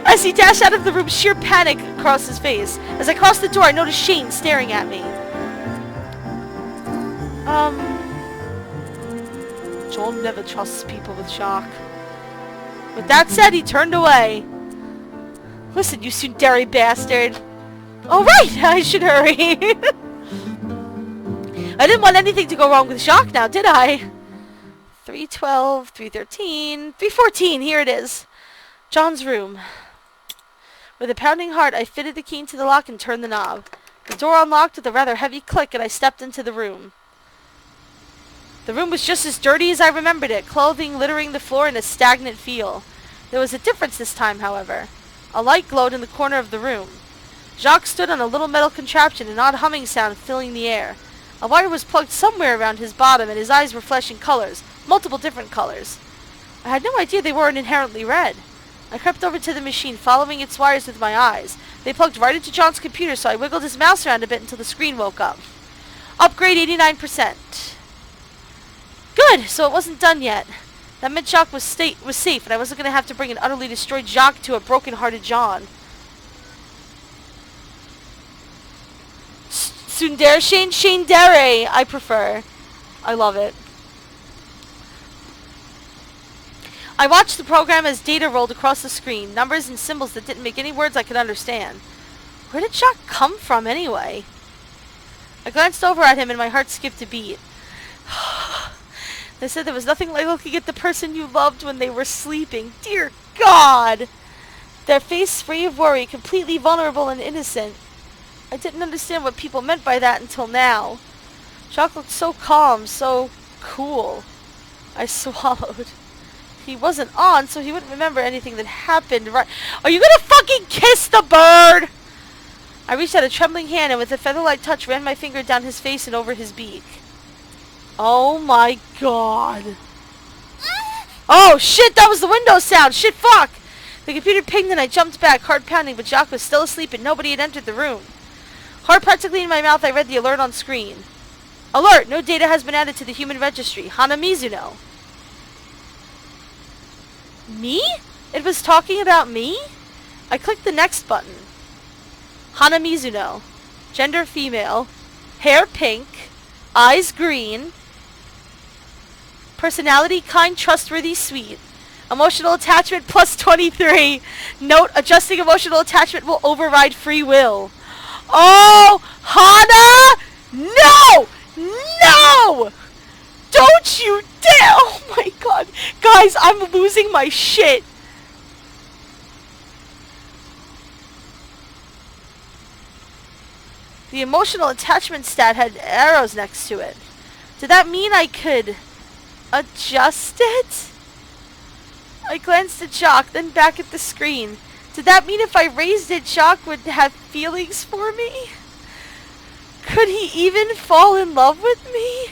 As he dashed out of the room, sheer panic across his face. As I crossed the door, I noticed Shane staring at me. John never trusts people with Jacques. With that said, he turned away. Listen, you tsundere bastard. Oh, right! I should hurry. I didn't want anything to go wrong with Jacques now, did I? 312, 313, 314, here it is. John's room. With a pounding heart, I fitted the key into the lock and turned the knob. The door unlocked with a rather heavy click and I stepped into the room. The room was just as dirty as I remembered it, clothing littering the floor in a stagnant feel. There was a difference this time, however. A light glowed in the corner of the room. Jacques stood on a little metal contraption, an odd humming sound filling the air. A wire was plugged somewhere around his bottom, and his eyes were flashing colors, multiple different colors. I had no idea they weren't inherently red. I crept over to the machine, following its wires with my eyes. They plugged right into John's computer, so I wiggled his mouse around a bit until the screen woke up. Upgrade 89%. Good, so it wasn't done yet. That meant Jacques was safe, and I wasn't going to have to bring an utterly destroyed Jacques to a broken-hearted John. Sundere Shane Dere, I prefer. I love it. I watched the program as data rolled across the screen, numbers and symbols that didn't make any words I could understand. Where did Jacques come from, anyway? I glanced over at him and my heart skipped a beat. They said there was nothing like looking at the person you loved when they were sleeping. Dear God! Their face free of worry, completely vulnerable and innocent. I didn't understand what people meant by that until now. Jacques looked so calm, so cool. I swallowed. He wasn't on, so he wouldn't remember anything that happened, right? Are you gonna fucking kiss the bird? I reached out a trembling hand and with a feather-like touch ran my finger down his face and over his beak. Oh my God. Oh shit, that was the Windows sound. Shit, fuck. The computer pinged and I jumped back, heart pounding, but Jacques was still asleep and nobody had entered the room. Heart practically in my mouth, I read the alert on screen. Alert! No data has been added to the human registry. Hana Mizuno. Me? It was talking about me? I clicked the next button. Hana Mizuno. Gender female. Hair pink. Eyes green. Personality kind, trustworthy, sweet. Emotional attachment plus 23. Note, adjusting emotional attachment will override free will. Oh, Hana! No! No! Don't you dare! Oh my God. Guys, I'm losing my shit. The emotional attachment stat had arrows next to it. Did that mean I could adjust it? I glanced at Jacques, then back at the screen. Did that mean if I raised it, Jacques would have feelings for me? Could he even fall in love with me?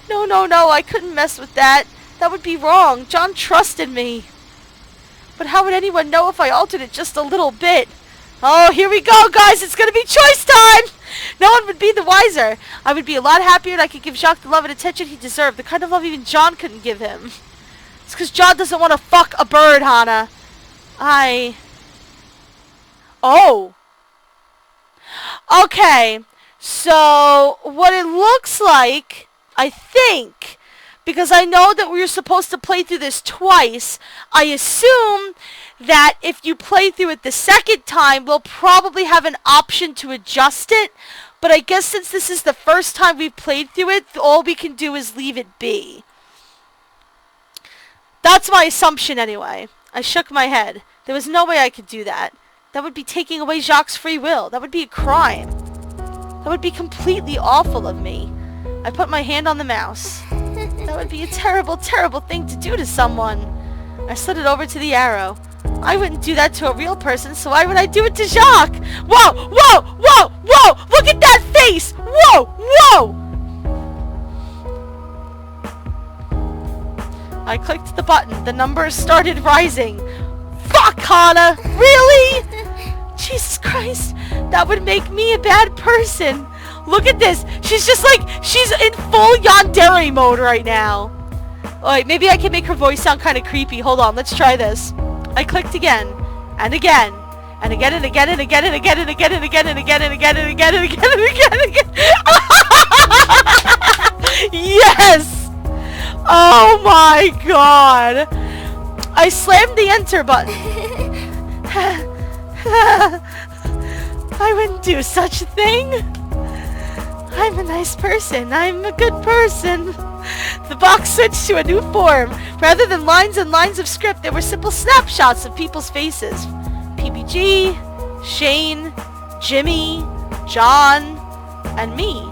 No, I couldn't mess with that. That would be wrong. John trusted me. But how would anyone know if I altered it just a little bit? Oh, here we go, guys. It's going to be choice time. No one would be the wiser. I would be a lot happier and I could give Jacques the love and attention he deserved. The kind of love even John couldn't give him. It's because John doesn't want to fuck a bird, Hana. Oh. Okay. So, what it looks like, I think, because I know that we were supposed to play through this twice, I assume that if you play through it the second time, we'll probably have an option to adjust it. But I guess since this is the first time we've played through it, all we can do is leave it be. That's my assumption anyway. I shook my head. There was no way I could do that. That would be taking away Jacques' free will. That would be a crime. That would be completely awful of me. I put my hand on the mouse. That would be a terrible, terrible thing to do to someone. I slid it over to the arrow. I wouldn't do that to a real person, so why would I do it to Jacques? Whoa! Whoa! Whoa! Whoa! Look at that face! Whoa! Whoa! I clicked the button. The numbers started rising. Fuck, Hana! Really? Jesus Christ. That would make me a bad person. Look at this. She's just like, she's in full yandere mode right now. Alright, maybe I can make her voice sound kind of creepy. Hold on, let's try this. I clicked again. And again. And again and again and again and again and again and again and again and again and again and again and again and again. Yes! Oh my god! I slammed the enter button. I wouldn't do such a thing. I'm a nice person. I'm a good person. The box switched to a new form. Rather than lines and lines of script, there were simple snapshots of people's faces. PBG, Shane, Jimmy, John, and me.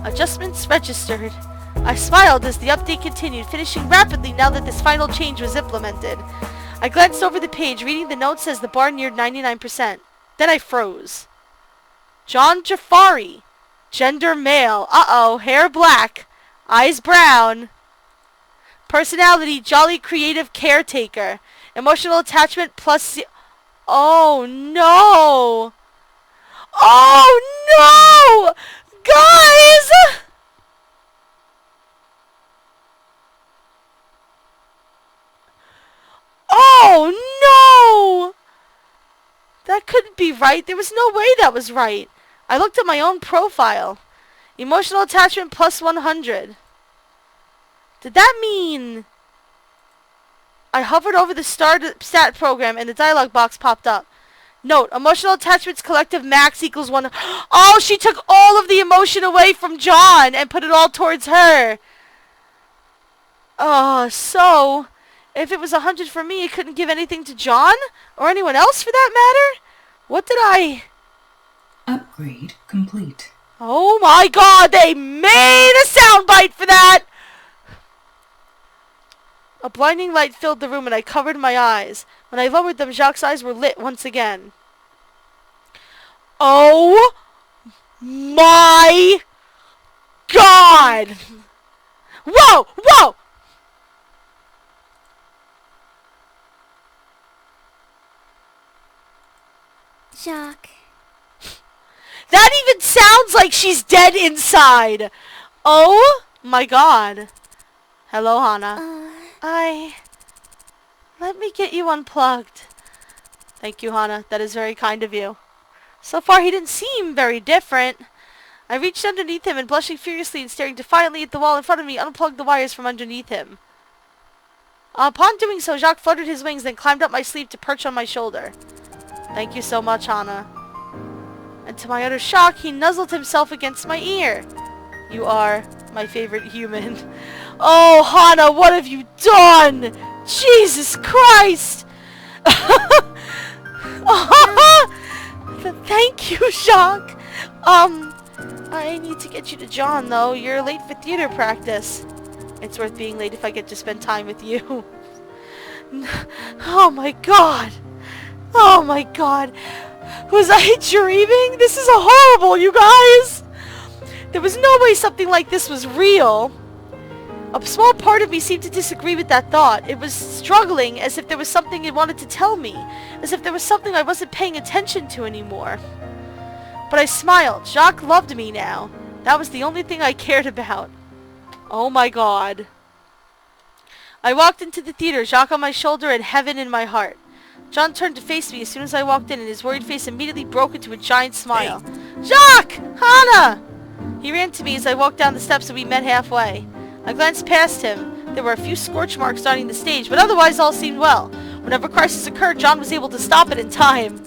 Adjustments registered. I smiled as the update continued, finishing rapidly now that this final change was implemented. I glanced over the page, reading the notes as the bar neared 99%. Then I froze. John Jafari. Gender male. Uh-oh. Hair black. Eyes brown. Personality, jolly creative caretaker. Emotional attachment plus... Oh, no. Oh, no! Guys! Oh, no! That couldn't be right. There was no way that was right. I looked at my own profile. Emotional attachment plus 100. Did that mean... I hovered over the stat program and the dialog box popped up. Note, emotional attachments collective max equals 1... Oh, she took all of the emotion away from John and put it all towards her. So... If it was 100 for me, it couldn't give anything to John? Or anyone else for that matter? What did I... Upgrade complete. Oh my god, they made a soundbite for that! A blinding light filled the room and I covered my eyes. When I lowered them, Jacques' eyes were lit once again. Oh my god! Whoa! Whoa! Jacques. That even sounds like she's dead inside. Oh my god. Hello, Hana. Let me get you unplugged. Thank you, Hana. That is very kind of you. So far, he didn't seem very different. I reached underneath him and, blushing furiously and staring defiantly at the wall in front of me, unplugged the wires from underneath him. Upon doing so, Jacques fluttered his wings, then climbed up my sleeve to perch on my shoulder. Thank you so much, Hana. And to my utter shock, he nuzzled himself against my ear. You are my favorite human. Oh, Hana, what have you done? Jesus Christ! Thank you, Jacques. I need to get you to John, though. You're late for theater practice. It's worth being late if I get to spend time with you. Oh my god. Oh my god. Was I dreaming? This is horrible, you guys. There was no way something like this was real. A small part of me seemed to disagree with that thought. It was struggling as if there was something it wanted to tell me. As if there was something I wasn't paying attention to anymore. But I smiled. Jacques loved me now. That was the only thing I cared about. Oh my god. I walked into the theater, Jacques on my shoulder and heaven in my heart. John turned to face me as soon as I walked in, and his worried face immediately broke into a giant smile. Hey. Jacques! Hana! He ran to me as I walked down the steps and we met halfway. I glanced past him. There were a few scorch marks dotting the stage, but otherwise all seemed well. Whenever a crisis occurred, John was able to stop it in time.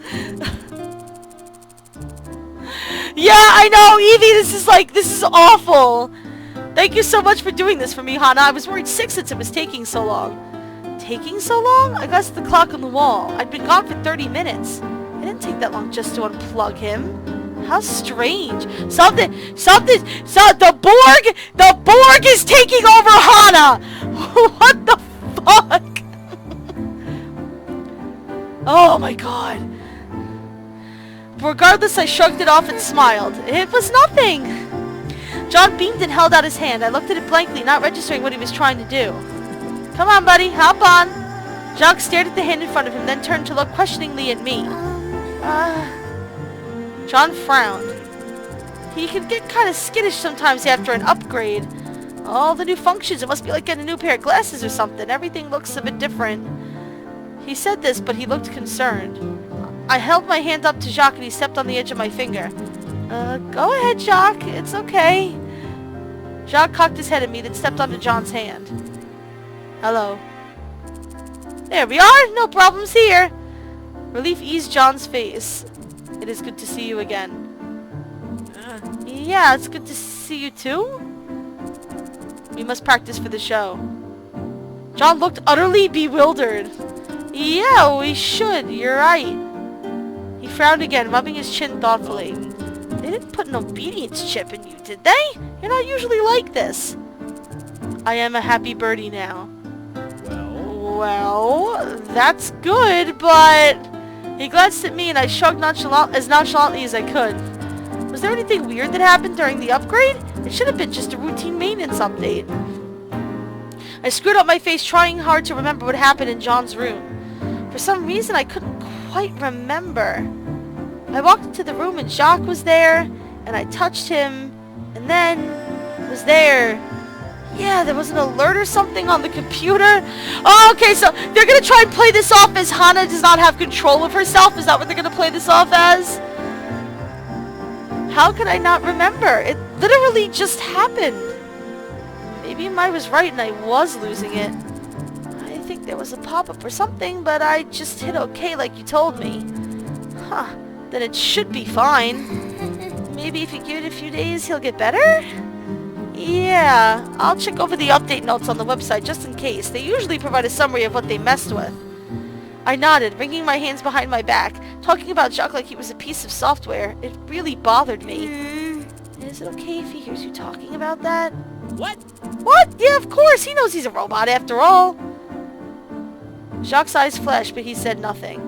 Yeah, I know, Evie, this is awful. Thank you so much for doing this for me, Hana. I was worried sick since it was taking so long. Taking so long? I glanced at the clock on the wall. I'd been gone for 30 minutes. It didn't take that long just to unplug him. How strange. The Borg is taking over Hana! What the fuck? Oh my god. Regardless, I shrugged it off and smiled. It was nothing. John beamed and held out his hand. I looked at it blankly, not registering what he was trying to do. Come on, buddy, hop on. Jacques stared at the hand in front of him, then turned to look questioningly at me. John frowned. He can get kind of skittish sometimes after an upgrade. All the new functions, it must be like getting a new pair of glasses or something. Everything looks a bit different. He said this, but he looked concerned. I held my hand up to Jacques and he stepped on the edge of my finger. Go ahead, Jacques. It's okay. Jacques cocked his head at me, then stepped onto John's hand. Hello. There we are. No problems here. Relief eased John's face. It is good to see you again. Yeah, it's good to see you too. We must practice for the show. John looked utterly bewildered. Yeah, we should. You're right. He frowned again, rubbing his chin thoughtfully. They didn't put an obedience chip in you, did they? You're not usually like this. I am a happy birdie now. Well, that's good, but... He glanced at me and I shrugged as nonchalantly as I could. Was there anything weird that happened during the upgrade? It should have been just a routine maintenance update. I screwed up my face, trying hard to remember what happened in John's room. For some reason, I couldn't quite remember. I walked into the room and Jacques was there, and I touched him, and then was there. Yeah, there was an alert or something on the computer. Oh, okay, so they're going to try and play this off as Hana does not have control of herself. Is that what they're going to play this off as? How could I not remember? It literally just happened. Maybe I was right and I was losing it. I think there was a pop-up or something, but I just hit okay like you told me. Huh, then it should be fine. Maybe if you give it a few days, he'll get better? Yeah, I'll check over the update notes on the website just in case. They usually provide a summary of what they messed with. I nodded, wringing my hands behind my back, talking about Jacques like he was a piece of software. It really bothered me. Is it okay if he hears you talking about that? What? What? Yeah, of course. He knows he's a robot after all. Jacques' eyes flashed, but he said nothing.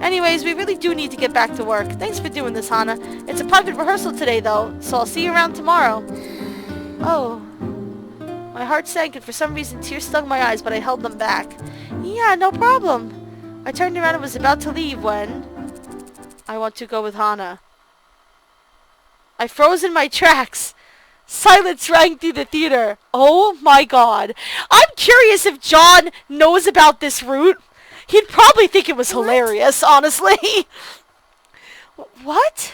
Anyways, we really do need to get back to work. Thanks for doing this, Hana. It's a private rehearsal today, though, so I'll see you around tomorrow. Oh. My heart sank, and for some reason tears stung my eyes, but I held them back. Yeah, no problem. I turned around and was about to leave when... I want to go with Hana. I froze in my tracks. Silence rang through the theater. Oh my god. I'm curious if John knows about this route. He'd probably think it was hilarious, honestly. What?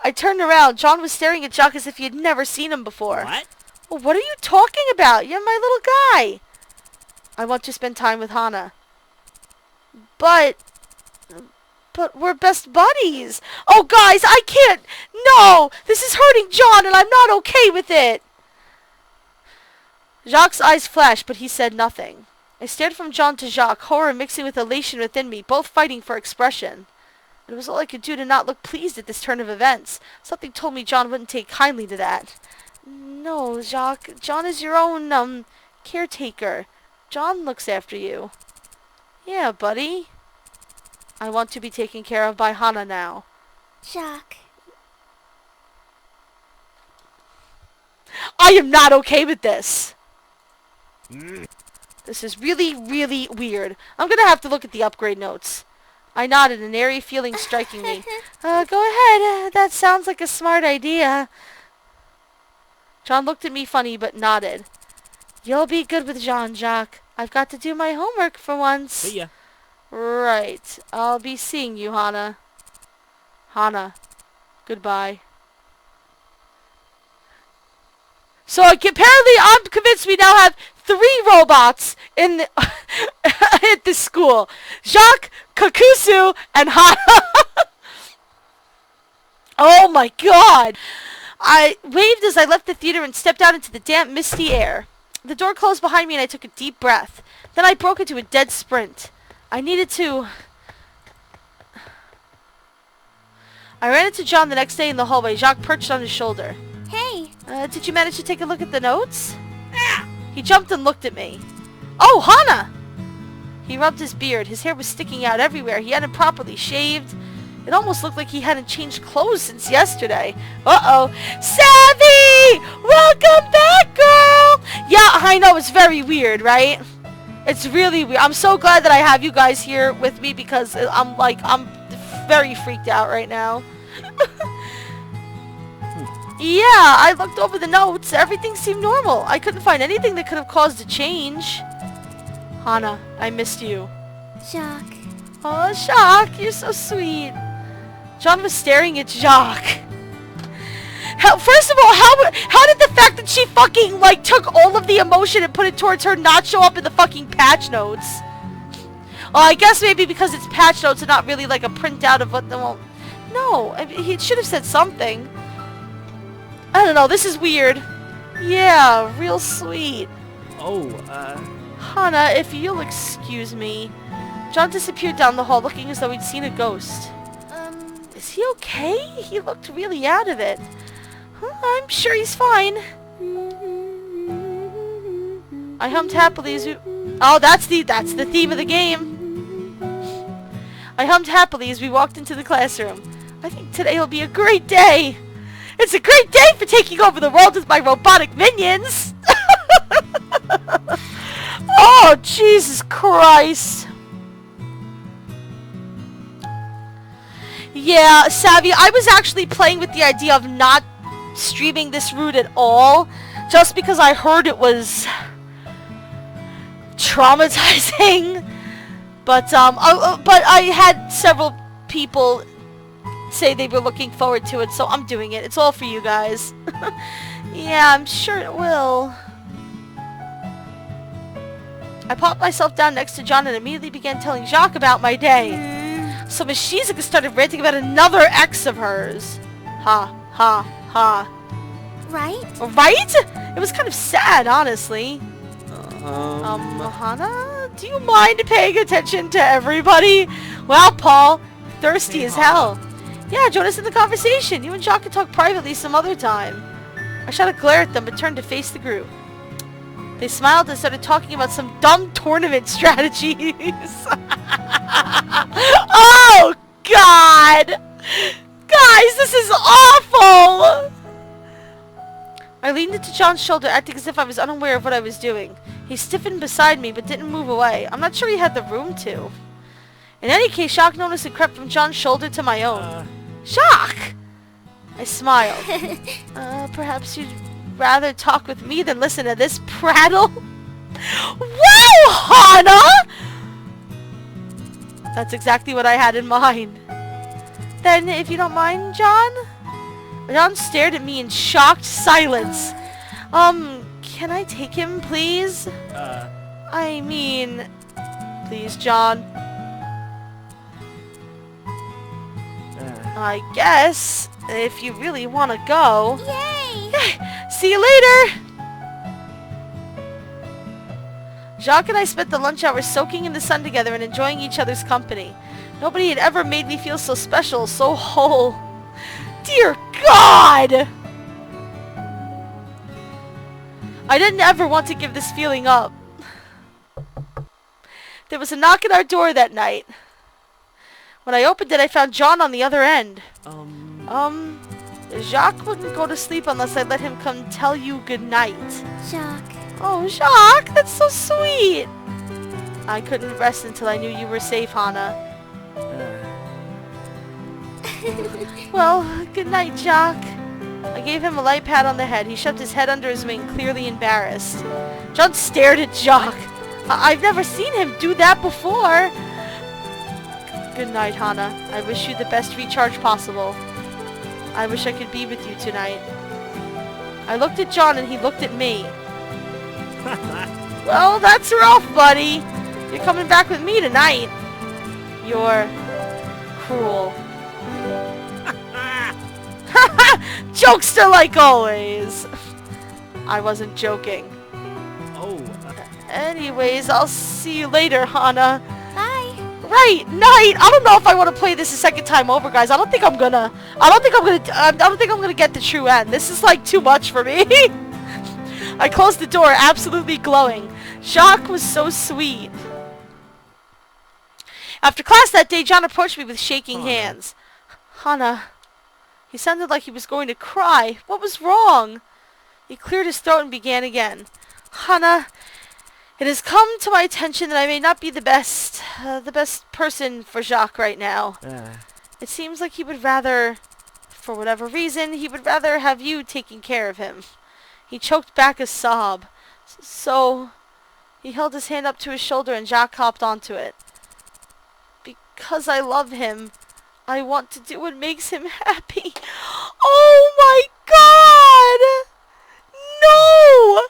I turned around. John was staring at Jacques as if he had never seen him before. What? Well, what are you talking about? You're my little guy. I want to spend time with Hana. But we're best buddies. Oh, guys, I can't. No, this is hurting John, and I'm not okay with it. Jacques' eyes flashed, but he said nothing. I stared from John to Jacques, horror mixing with elation within me, both fighting for expression. It was all I could do to not look pleased at this turn of events. Something told me John wouldn't take kindly to that. No, Jacques. John is your own, caretaker. John looks after you. Yeah, buddy. I want to be taken care of by Hana now. Jacques. I am not okay with this. This is really, really weird. I'm gonna have to look at the upgrade notes. I nodded, an airy feeling striking me. Go ahead. That sounds like a smart idea. John looked at me funny, but nodded. You'll be good with John, Jacques. I've got to do my homework for once. See ya. Right. I'll be seeing you, Hana. Hana. Goodbye. So apparently I'm convinced we now have 3 robots in the at this school. Jacques, Kakusu, and Hana. Oh my god. I waved as I left the theater and stepped out into the damp, misty air. The door closed behind me and I took a deep breath. Then I broke into a dead sprint. I needed to... I ran into John the next day in the hallway. Jacques perched on his shoulder. Hey. Did you manage to take a look at the notes? He jumped and looked at me. Oh, Hana! He rubbed his beard. His hair was sticking out everywhere. He hadn't properly shaved. It almost looked like he hadn't changed clothes since yesterday. Uh-oh. Savvy! Welcome back, girl! Yeah, I know. It's very weird, right? It's really weird. I'm so glad that I have you guys here with me because I'm very freaked out right now. Yeah, I looked over the notes. Everything seemed normal. I couldn't find anything that could have caused a change. Hana, I missed you. Jacques. Oh, Jacques, you're so sweet. John was staring at Jacques. First of all, how did the fact that she fucking, like, took all of the emotion and put it towards her not show up in the fucking patch notes? Well, I guess maybe because it's patch notes and not really, like, a printout of what the... Well, no, I mean, he should have said something. I don't know, this is weird. Yeah, real sweet. Oh, Hana, if you'll excuse me. John disappeared down the hall looking as though he'd seen a ghost. Is he okay? He looked really out of it. I'm sure he's fine. I hummed happily as we... Oh, that's the theme of the game. I hummed happily as we walked into the classroom. I think today will be a great day. It's a great day for taking over the world with my robotic minions. Oh, Jesus Christ. Yeah, Savvy, I was actually playing with the idea of not streaming this route at all, just because I heard it was traumatizing. But I had several people say they were looking forward to it, so I'm doing it. It's all for you guys. Yeah, I'm sure it will. I popped myself down next to John and immediately began telling Jacques about my day. So Miss Shizuka started ranting about another ex of hers. Ha, ha, ha. Right? Right? It was kind of sad, honestly. Hana, do you mind paying attention to everybody? Wow, Paul, thirsty as hell. Yeah, join us in the conversation. You and Jacques can talk privately some other time. I shot a glare at them but turned to face the group. They smiled and started talking about some dumb tournament strategies. Oh, God! Guys, this is awful! I leaned into John's shoulder, acting as if I was unaware of what I was doing. He stiffened beside me, but didn't move away. I'm not sure he had the room to. In any case, Jacques noticed it crept from John's shoulder to my own. Jacques! I smiled. Perhaps you'd rather talk with me than listen to this prattle? Wow, Hana! That's exactly what I had in mind. Then, if you don't mind, John? John stared at me in shocked silence. Can I take him, please? I mean... Please, John. I guess, if you really want to go. Yay! See you later! Jacques and I spent the lunch hour soaking in the sun together and enjoying each other's company. Nobody had ever made me feel so special, so whole. Dear God! I didn't ever want to give this feeling up. There was a knock at our door that night. When I opened it, I found John on the other end. Jacques wouldn't go to sleep unless I let him come tell you goodnight. Jacques. Oh, Jacques, that's so sweet. I couldn't rest until I knew you were safe, Hana. Well, good night, Jacques. I gave him a light pat on the head. He shoved his head under his wing, clearly embarrassed. John stared at Jacques. I've never seen him do that before. Good night, Hana. I wish you the best recharge possible. I wish I could be with you tonight. I looked at John and he looked at me. Well, that's rough, buddy. You're coming back with me tonight. You're cruel. Jokester like always. I wasn't joking. Oh. Anyways, I'll see you later, Hana. Bye. Right, night. I don't know if I want to play this a second time over, guys. I don't think I'm gonna get the true end. This is like too much for me. I closed the door, absolutely glowing. Jacques was so sweet. After class that day, John approached me with shaking hands. Hana. He sounded like he was going to cry. What was wrong? He cleared his throat and began again. Hana, it has come to my attention that I may not be the best person for Jacques right now. It seems like he would rather, for whatever reason, he would rather have you taking care of him. He choked back a sob. So, he held his hand up to his shoulder and Jacques hopped onto it. Because I love him, I want to do what makes him happy. Oh my God! No!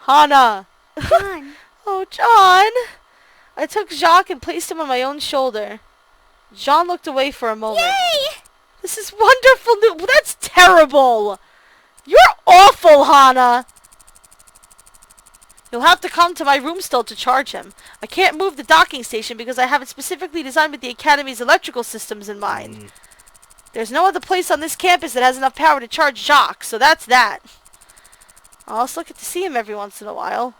Hana. John. Oh, John. I took Jacques and placed him on my own shoulder. John looked away for a moment. Yay! This is wonderful news. That's terrible. You're awful, Hana. You'll have to come to my room still to charge him. I can't move the docking station because I have it specifically designed with the Academy's electrical systems in mind. There's no other place on this campus that has enough power to charge Jacques, so that's that. I'll also get to see him every once in a while.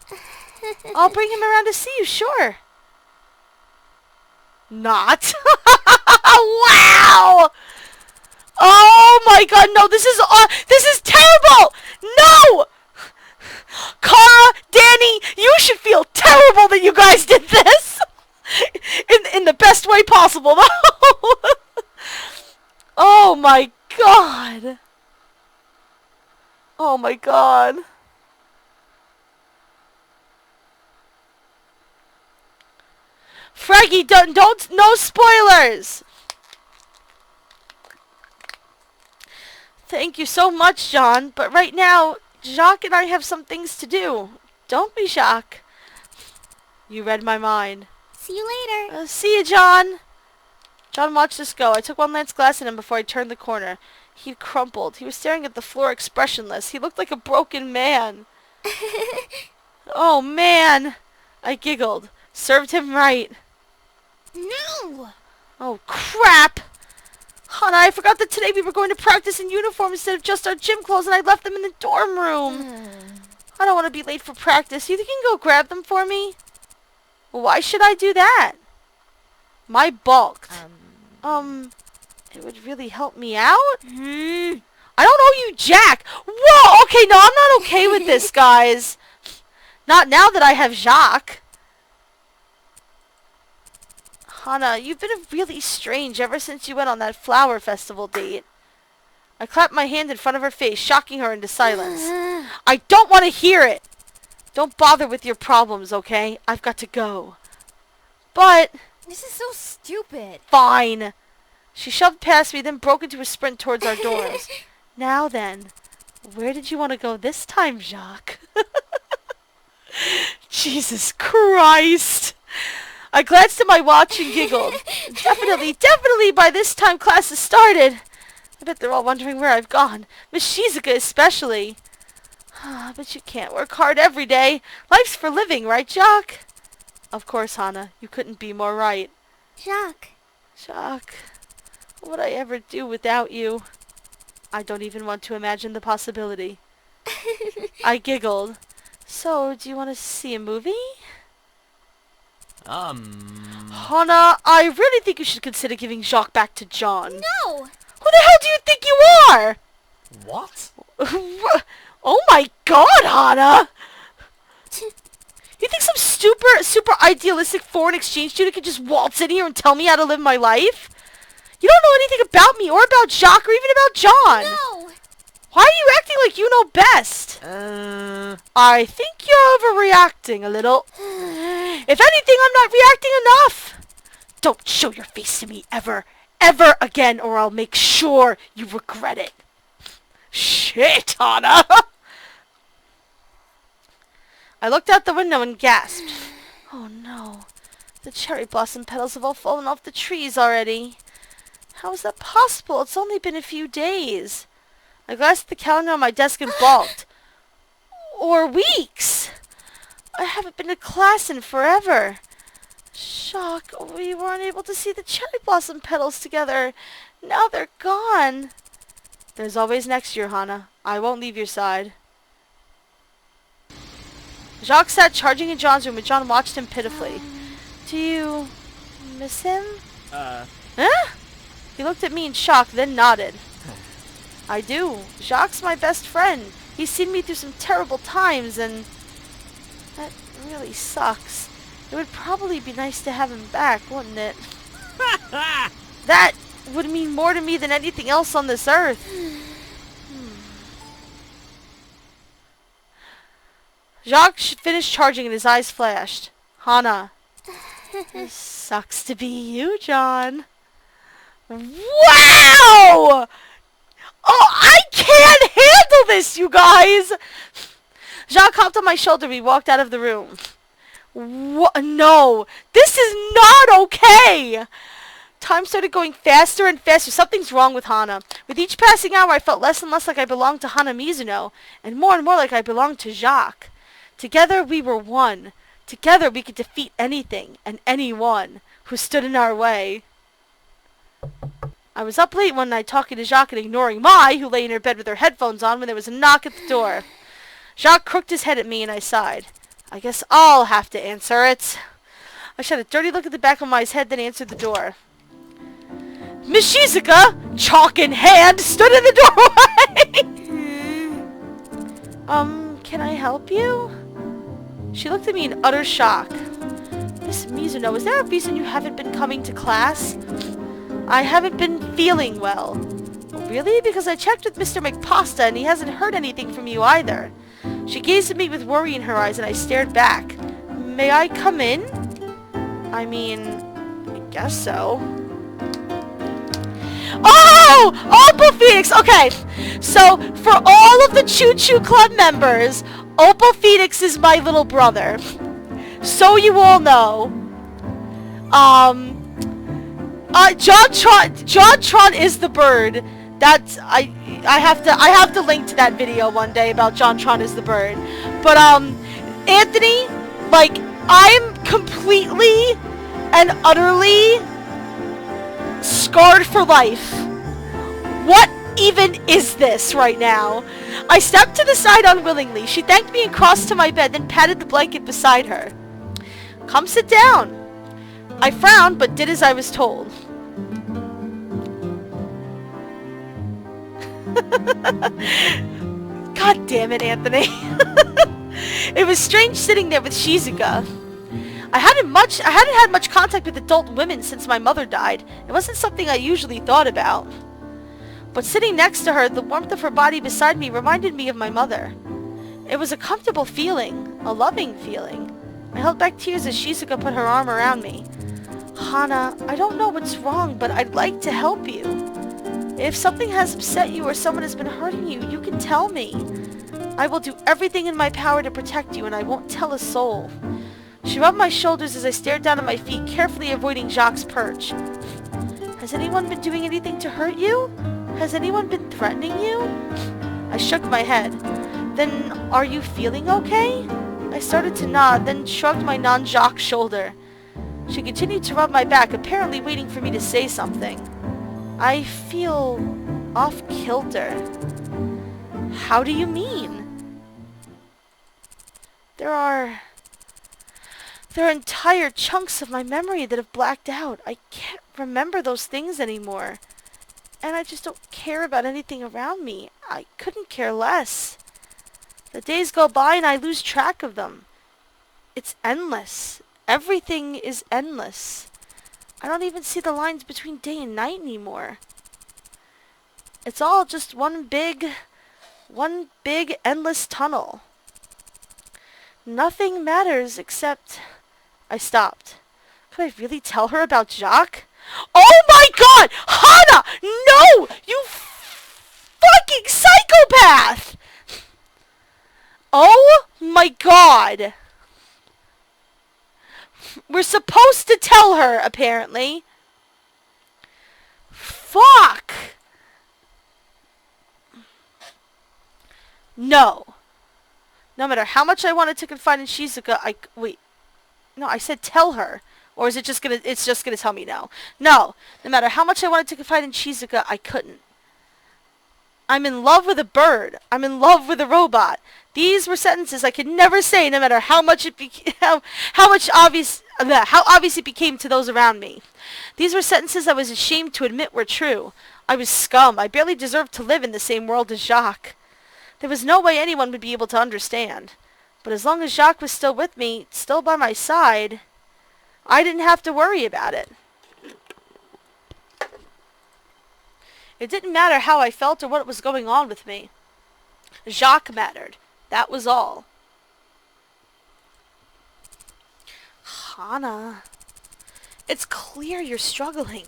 I'll bring him around to see you, sure. Not. Wow! Oh my God, no, this is terrible! No! Kara, Danny, you should feel terrible that you guys did this! In the best way possible, though! Oh my God! Oh my God. Fraggy, don't, no spoilers! Thank you so much, John, but right now, Jacques and I have some things to do. Don't we, Jacques? You read my mind. See you later. See you, John. John watched us go. I took one last glance at him before I turned the corner. He'd crumpled. He was staring at the floor expressionless. He looked like a broken man. Oh, man. I giggled. Served him right. No! Oh, crap. Hana, I forgot that today we were going to practice in uniform instead of just our gym clothes, and I left them in the dorm room. I don't want to be late for practice. You think you can go grab them for me? Well, why should I do that? My bulked. It would really help me out? I don't owe you Jack. Whoa, okay, no, I'm not okay with this, guys. Not now that I have Jacques. Hana, you've been really strange ever since you went on that flower festival date. I clapped my hand in front of her face, shocking her into silence. I don't want to hear it. Don't bother with your problems, okay? I've got to go. But... This is so stupid. Fine. She shoved past me, then broke into a sprint towards our doors. Now then, where did you want to go this time, Jacques? Jesus Christ. I glanced at my watch and giggled. Definitely by this time class has started. I bet they're all wondering where I've gone. Miss Shizuka especially. But you can't work hard every day. Life's for living, right, Jacques? Of course, Hana. You couldn't be more right. Jacques. Jacques, what would I ever do without you? I don't even want to imagine the possibility. I giggled. So, do you want to see a movie? Hana, I really think you should consider giving Jacques back to John. No! Who the hell do you think you are? What? Oh my God, Hana! You think some super idealistic foreign exchange student could just waltz in here and tell me how to live my life? You don't know anything about me or about Jacques or even about John. No! Why are you acting like you know best? I think you're overreacting a little. If anything, I'm not reacting enough. Don't show your face to me ever again, or I'll make sure you regret it. Shit, Hana! I looked out the window and gasped. Oh no. The cherry blossom petals have all fallen off the trees already. How is that possible? It's only been a few days. I glanced at the calendar on my desk and balked. Or weeks. I haven't been to class in forever. Shock, we weren't able to see the cherry blossom petals together. Now they're gone. There's always next year, Hana. I won't leave your side. Jacques sat charging in John's room and John watched him pitifully. Do you Miss him? Uh, Huh? He looked at me in shock, then nodded. I do. Jacques' my best friend. He's seen me through some terrible times, and that really sucks. It would probably be nice to have him back, wouldn't it? That would mean more to me than anything else on this earth. Jacques finished charging and his eyes flashed. Hana. This sucks to be you, John. Wow! Oh, I can't handle this, you guys! Jacques hopped on my shoulder. We walked out of the room. What? No, this is not okay! Time started going faster and faster. Something's wrong with Hana. With each passing hour, I felt less and less like I belonged to Hana Mizuno, and more like I belonged to Jacques. Together, we were one. Together, we could defeat anything and anyone who stood in our way. I was up late one night talking to Jacques and ignoring Mai, who lay in her bed with her headphones on, when there was a knock at the door. Jacques crooked his head at me and I sighed. I guess I'll have to answer it. I shot a dirty look at the back of Mai's head, then answered the door. Miss Shizuka, chalk in hand, stood in the doorway. Can I help you? She looked at me in utter shock. Miss Mizuno, is there a reason you haven't been coming to class? I haven't been feeling well. Really? Because I checked with Mr. McPasta and he hasn't heard anything from you either. She gazed at me with worry in her eyes and I stared back. May I come in? I mean, I guess so. Oh! Opal Phoenix! Okay, so for all of the Chu-Chu Club members, Opal Phoenix is my little brother. So you all know. JonTron is the bird. That's I have to link to that video one day about JonTron is the bird. But Anthony, like, I'm completely and utterly scarred for life. What even is this right now? I stepped to the side unwillingly. She thanked me and crossed to my bed, then patted the blanket beside her. Come sit down. I frowned, but did as I was told. God damn it, Anthony. It was strange sitting there with Shizuka. I hadn't had much contact with adult women since my mother died. It wasn't something I usually thought about. But sitting next to her, the warmth of her body beside me reminded me of my mother. It was a comfortable feeling, a loving feeling. I held back tears as Shizuka put her arm around me. Hana, I don't know what's wrong, but I'd like to help you. If something has upset you or someone has been hurting you, you can tell me. I will do everything in my power to protect you, and I won't tell a soul. She rubbed my shoulders as I stared down at my feet, carefully avoiding Jacques' perch. Has anyone been doing anything to hurt you? Has anyone been threatening you? I shook my head. Then, are you feeling okay? I started to nod, then shrugged my non-Jacques shoulder. She continued to rub my back, apparently waiting for me to say something. I feel off-kilter. How do you mean? There are entire chunks of my memory that have blacked out. I can't remember those things anymore. And I just don't care about anything around me. I couldn't care less. The days go by and I lose track of them. It's endless. Everything is endless. I don't even see the lines between day and night anymore. It's all just one big endless tunnel. Nothing matters except... I stopped. Could I really tell her about Jacques? Oh my god! Hana! No! You fucking psychopath! Oh my god! We're supposed to tell her, apparently. Fuck! No. No matter how much I wanted to confide in Shizuka, wait. No, I said tell her. Or is it just gonna, it's just gonna tell me no. No. No matter how much I wanted to confide in Shizuka, I couldn't. I'm in love with a bird. I'm in love with a robot. These were sentences I could never say, no matter how much how obvious it became to those around me. These were sentences I was ashamed to admit were true. I was scum. I barely deserved to live in the same world as Jacques. There was no way anyone would be able to understand. But as long as Jacques was still with me, still by my side, I didn't have to worry about it. It didn't matter how I felt or what was going on with me. Jacques mattered. That was all. Hana, it's clear you're struggling.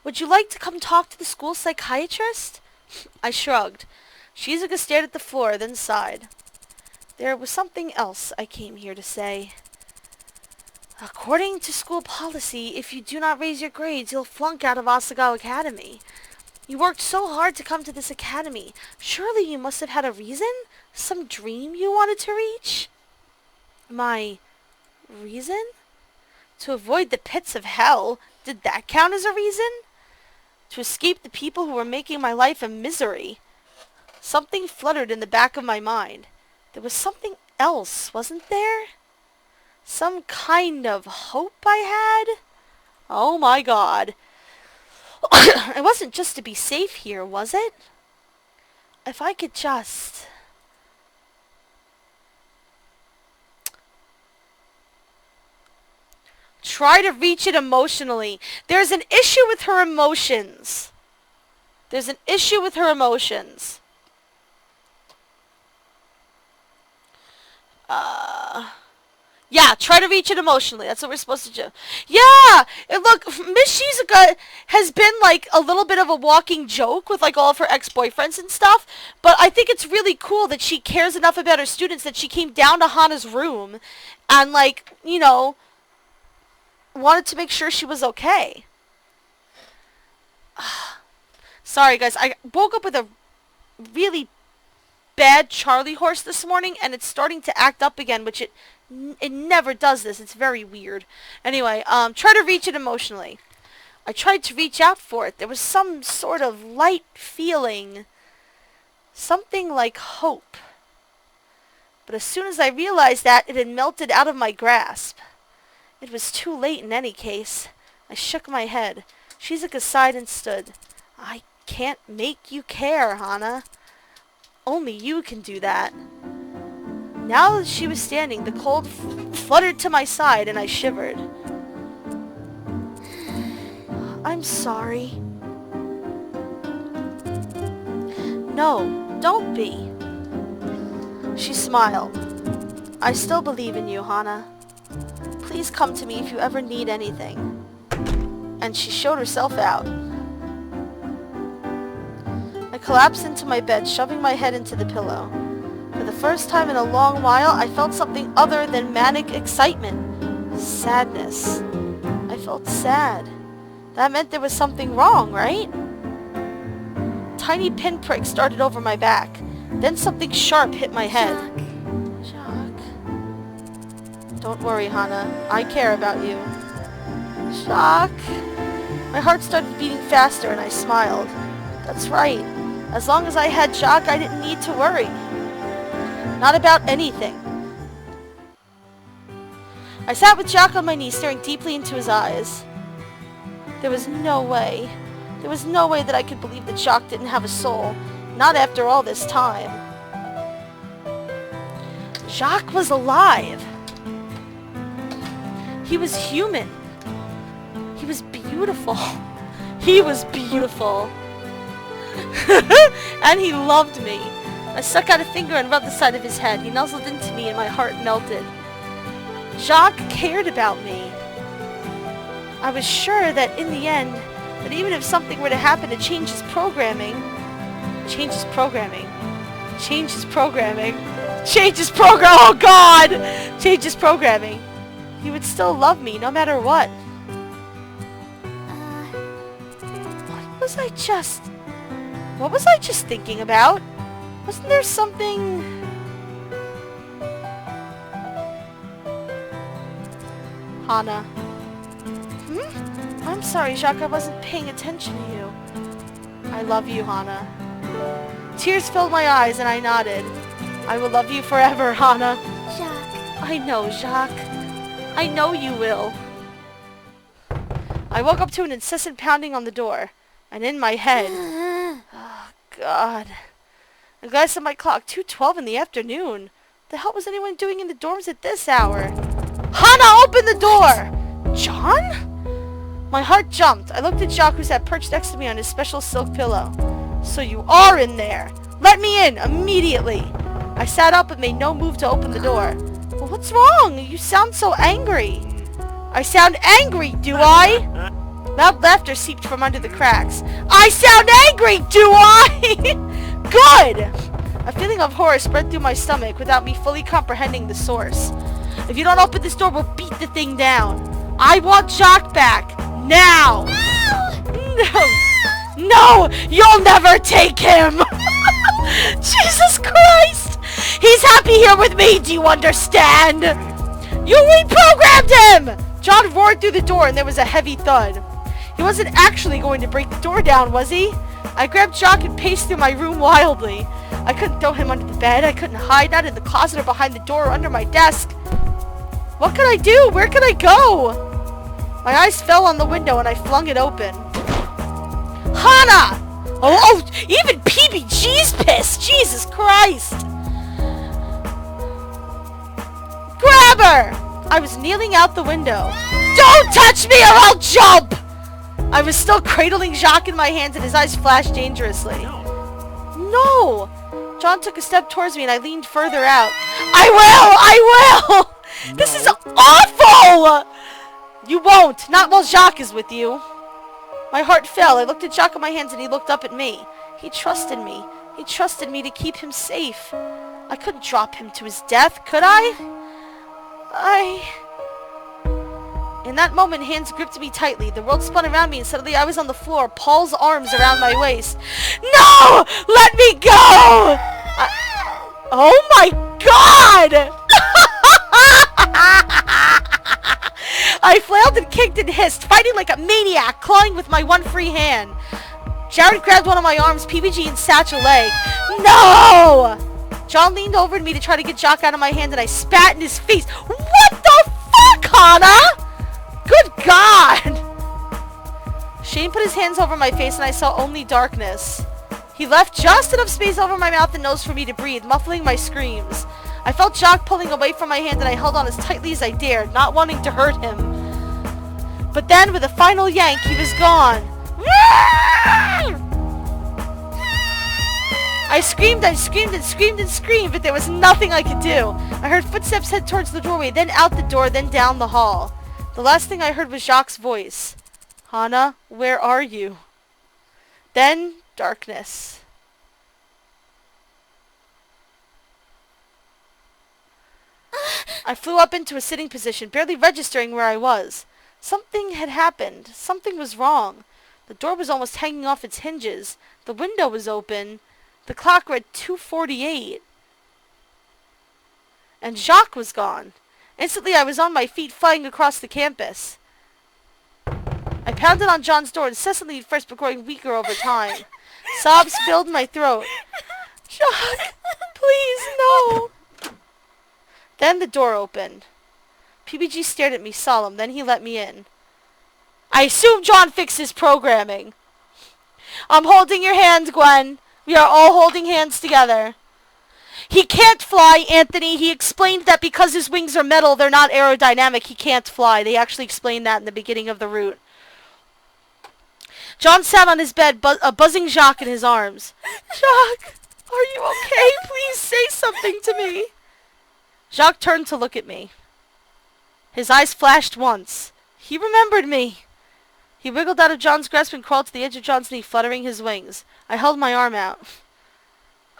Would you like to come talk to the school psychiatrist? I shrugged. Shizuka stared at the floor, then sighed. There was something else I came here to say. According to school policy, if you do not raise your grades, you'll flunk out of Asagao Academy. You worked so hard to come to this academy. Surely you must have had a reason? Some dream you wanted to reach? My reason? To avoid the pits of hell. Did that count as a reason? To escape the people who were making my life a misery. Something fluttered in the back of my mind. There was something else, wasn't there? Some kind of hope I had? Oh my god. It wasn't just to be safe here, was it? If I could just... try to reach it emotionally. There's an issue with her emotions. There's an issue with her emotions. Yeah, try to reach it emotionally. That's what we're supposed to do. Yeah! And look, Miss Shizuka has been like a little bit of a walking joke with like all of her ex-boyfriends and stuff. But I think it's really cool that she cares enough about her students that she came down to Hana's room and like, you know, wanted to make sure she was okay. Sorry guys, I woke up with a really bad Charlie horse this morning and it's starting to act up again, which it never does this. It's very weird. Anyway, try to reach it emotionally. I tried to reach out for it. There was some sort of light feeling. Something like hope. But as soon as I realized that, it had melted out of my grasp. It was too late in any case. I shook my head. Shizuka sighed and stood. I can't make you care, Hana. Only you can do that. Now that she was standing, the cold fluttered to my side and I shivered. I'm sorry. No, don't be. She smiled. I still believe in you, Hana. Please come to me if you ever need anything. And she showed herself out. I collapsed into my bed, shoving my head into the pillow. For the first time in a long while, I felt something other than manic excitement. Sadness. I felt sad. That meant there was something wrong, right? Tiny pinpricks started over my back. Then something sharp hit my head. Jacques. Don't worry, Hana. I care about you. Jacques. My heart started beating faster and I smiled. That's right. As long as I had Jacques, I didn't need to worry. Not about anything. I sat with Jacques on my knee, staring deeply into his eyes. There was no way. There was no way that I could believe that Jacques didn't have a soul. Not after all this time. Jacques was alive. He was human. He was beautiful. He was beautiful. And he loved me. I stuck out a finger and rubbed the side of his head. He nuzzled into me and my heart melted. Jacques cared about me. I was sure that in the end, that even if something were to happen to change his programming, oh God! Change his programming, he would still love me no matter what. What was I just thinking about? Wasn't there something... Hana. I'm sorry, Jacques, I wasn't paying attention to you. I love you, Hana. Tears filled my eyes and I nodded. I will love you forever, Hana. Jacques. I know, Jacques. I know you will. I woke up to an incessant pounding on the door. And in my head... Oh, God. I glanced at my clock. 2:12 in the afternoon. The hell was anyone doing in the dorms at this hour? Hana, open the door! John? My heart jumped. I looked at Jacques, who sat perched next to me on his special silk pillow. So you are in there. Let me in, immediately. I sat up but made no move to open the door. Well, what's wrong? You sound so angry. I sound angry, do I? Loud laughter seeped from under the cracks. I sound angry, do I? Good! A feeling of horror spread through my stomach without me fully comprehending the source. If you don't open this door, we'll beat the thing down. I want Jacques back. Now! No! No! You'll never take him! Jesus Christ! He's happy here with me, do you understand? You reprogrammed him! John roared through the door and there was a heavy thud. He wasn't actually going to break the door down, was he? I grabbed Jacques and paced through my room wildly. I couldn't throw him under the bed, I couldn't hide, not in the closet or behind the door or under my desk. What could I do? Where could I go? My eyes fell on the window and I flung it open. Hana! Oh, even PBG's pissed! Jesus Christ! Grab her! I was kneeling out the window. Don't touch me or I'll jump! I was still cradling Jacques in my hands and his eyes flashed dangerously. No! John took a step towards me and I leaned further out. I will! No. This is awful! You won't! Not while Jacques is with you. My heart fell. I looked at Jacques in my hands and he looked up at me. He trusted me. He trusted me to keep him safe. I couldn't drop him to his death, could I? In that moment, hands gripped me tightly. The world spun around me and suddenly I was on the floor, Paul's arms around my waist. No! Let me go! Oh my God! I flailed and kicked and hissed, fighting like a maniac, clawing with my one free hand. Jared grabbed one of my arms, PBG and Satch a leg. No! John leaned over to me to try to get Jacques out of my hand and I spat in his face. What the fuck, Hana? Good God! Shane put his hands over my face and I saw only darkness. He left just enough space over my mouth and nose for me to breathe, muffling my screams. I felt Jacques pulling away from my hand and I held on as tightly as I dared, not wanting to hurt him. But then, with a final yank, he was gone. I screamed and screamed and screamed and screamed, but there was nothing I could do. I heard footsteps head towards the doorway, then out the door, then down the hall. The last thing I heard was Jacques' voice. Hana, where are you? Then, darkness. I flew up into a sitting position, barely registering where I was. Something had happened. Something was wrong. The door was almost hanging off its hinges. The window was open. The clock read 2:48. And Jacques was gone. Instantly, I was on my feet, flying across the campus. I pounded on John's door incessantly at first, but growing weaker over time. Sobs filled my throat. Jacques, please, no. Then the door opened. PBG stared at me solemn, then he let me in. I assume John fixed his programming. I'm holding your hand, Gwen. We are all holding hands together. He can't fly, Anthony. He explained that because his wings are metal, they're not aerodynamic. He can't fly. They actually explained that in the beginning of the route. John sat on his bed, buzzing Jacques in his arms. Jacques, are you okay? Please say something to me. Jacques turned to look at me. His eyes flashed once. He remembered me. He wiggled out of John's grasp and crawled to the edge of John's knee, fluttering his wings. I held my arm out.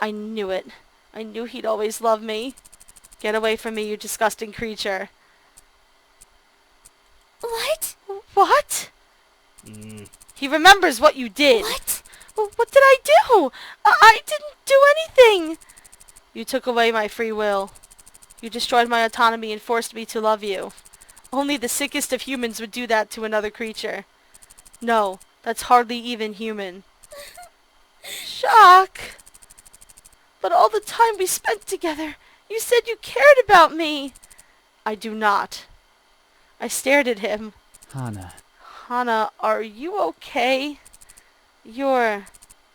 I knew it. I knew he'd always love me. Get away from me, you disgusting creature. What? What? He remembers what you did. What? What did I do? I didn't do anything. You took away my free will. You destroyed my autonomy and forced me to love you. Only the sickest of humans would do that to another creature. No, that's hardly even human. Jacques! But all the time we spent together, you said you cared about me. I do not. I stared at him. Hana. Hana, are you okay? You're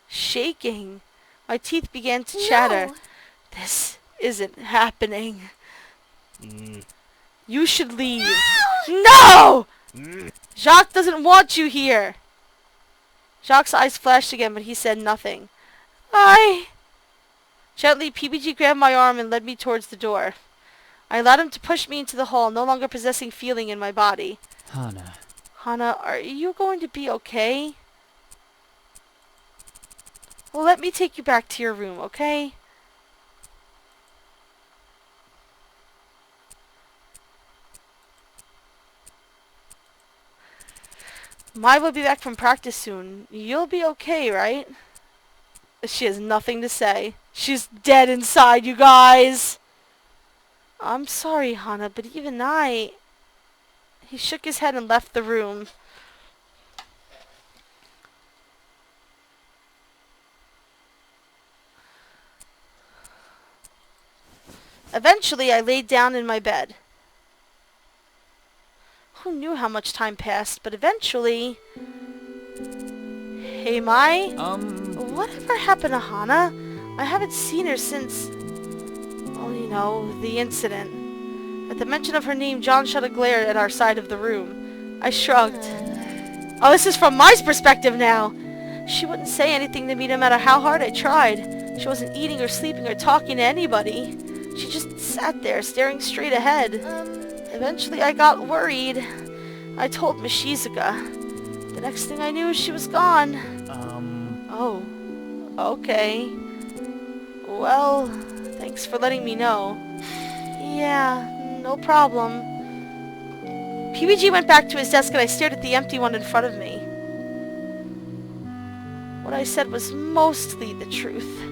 shaking. My teeth began to chatter. No. This isn't happening. You should leave. No! No! Jacques doesn't want you here. Jacques' eyes flashed again, but he said nothing. Gently, PBG grabbed my arm and led me towards the door. I allowed him to push me into the hall, no longer possessing feeling in my body. Hana. Hana, are you going to be okay? Well, let me take you back to your room, okay? Mai will be back from practice soon. You'll be okay, right? She has nothing to say. She's dead inside, you guys! I'm sorry, Hana, but even I... He shook his head and left the room. Eventually, I laid down in my bed. Who knew how much time passed, but eventually... Hey, Mai? Whatever happened to Hana? I haven't seen her since... Well, you know, the incident. At the mention of her name, John shot a glare at our side of the room. I shrugged. Oh, this is from Mai's perspective now. She wouldn't say anything to me no matter how hard I tried. She wasn't eating or sleeping or talking to anybody. She just sat there, staring straight ahead. Eventually, I got worried. I told Mishizuka. The next thing I knew, she was gone. Oh. Okay. Well, thanks for letting me know. Yeah, no problem. PBG went back to his desk and I stared at the empty one in front of me. What I said was mostly the truth.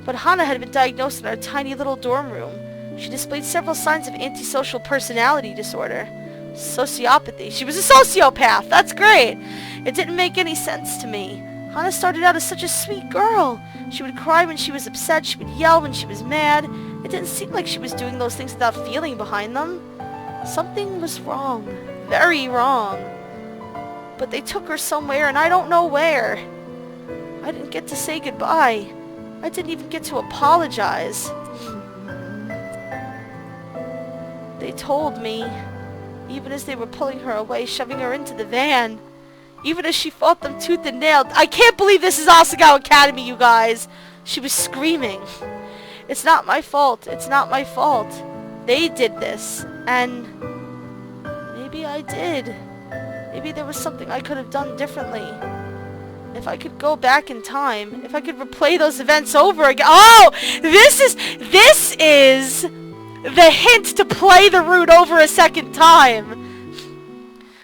But Hana had been diagnosed in our tiny little dorm room. She displayed several signs of antisocial personality disorder. Sociopathy. She was a sociopath! That's great! It didn't make any sense to me. Hana started out as such a sweet girl. She would cry when she was upset. She would yell when she was mad. It didn't seem like she was doing those things without feeling behind them. Something was wrong. Very wrong. But they took her somewhere and I don't know where. I didn't get to say goodbye. I didn't even get to apologize. They told me, even as they were pulling her away, shoving her into the van, even as she fought them tooth and nail. I can't believe this is Asagao Academy, you guys. She was screaming. It's not my fault. It's not my fault. They did this. And maybe I did. Maybe there was something I could have done differently. If I could go back in time, if I could replay those events over again. Oh, this is the hint to play the route over a second time.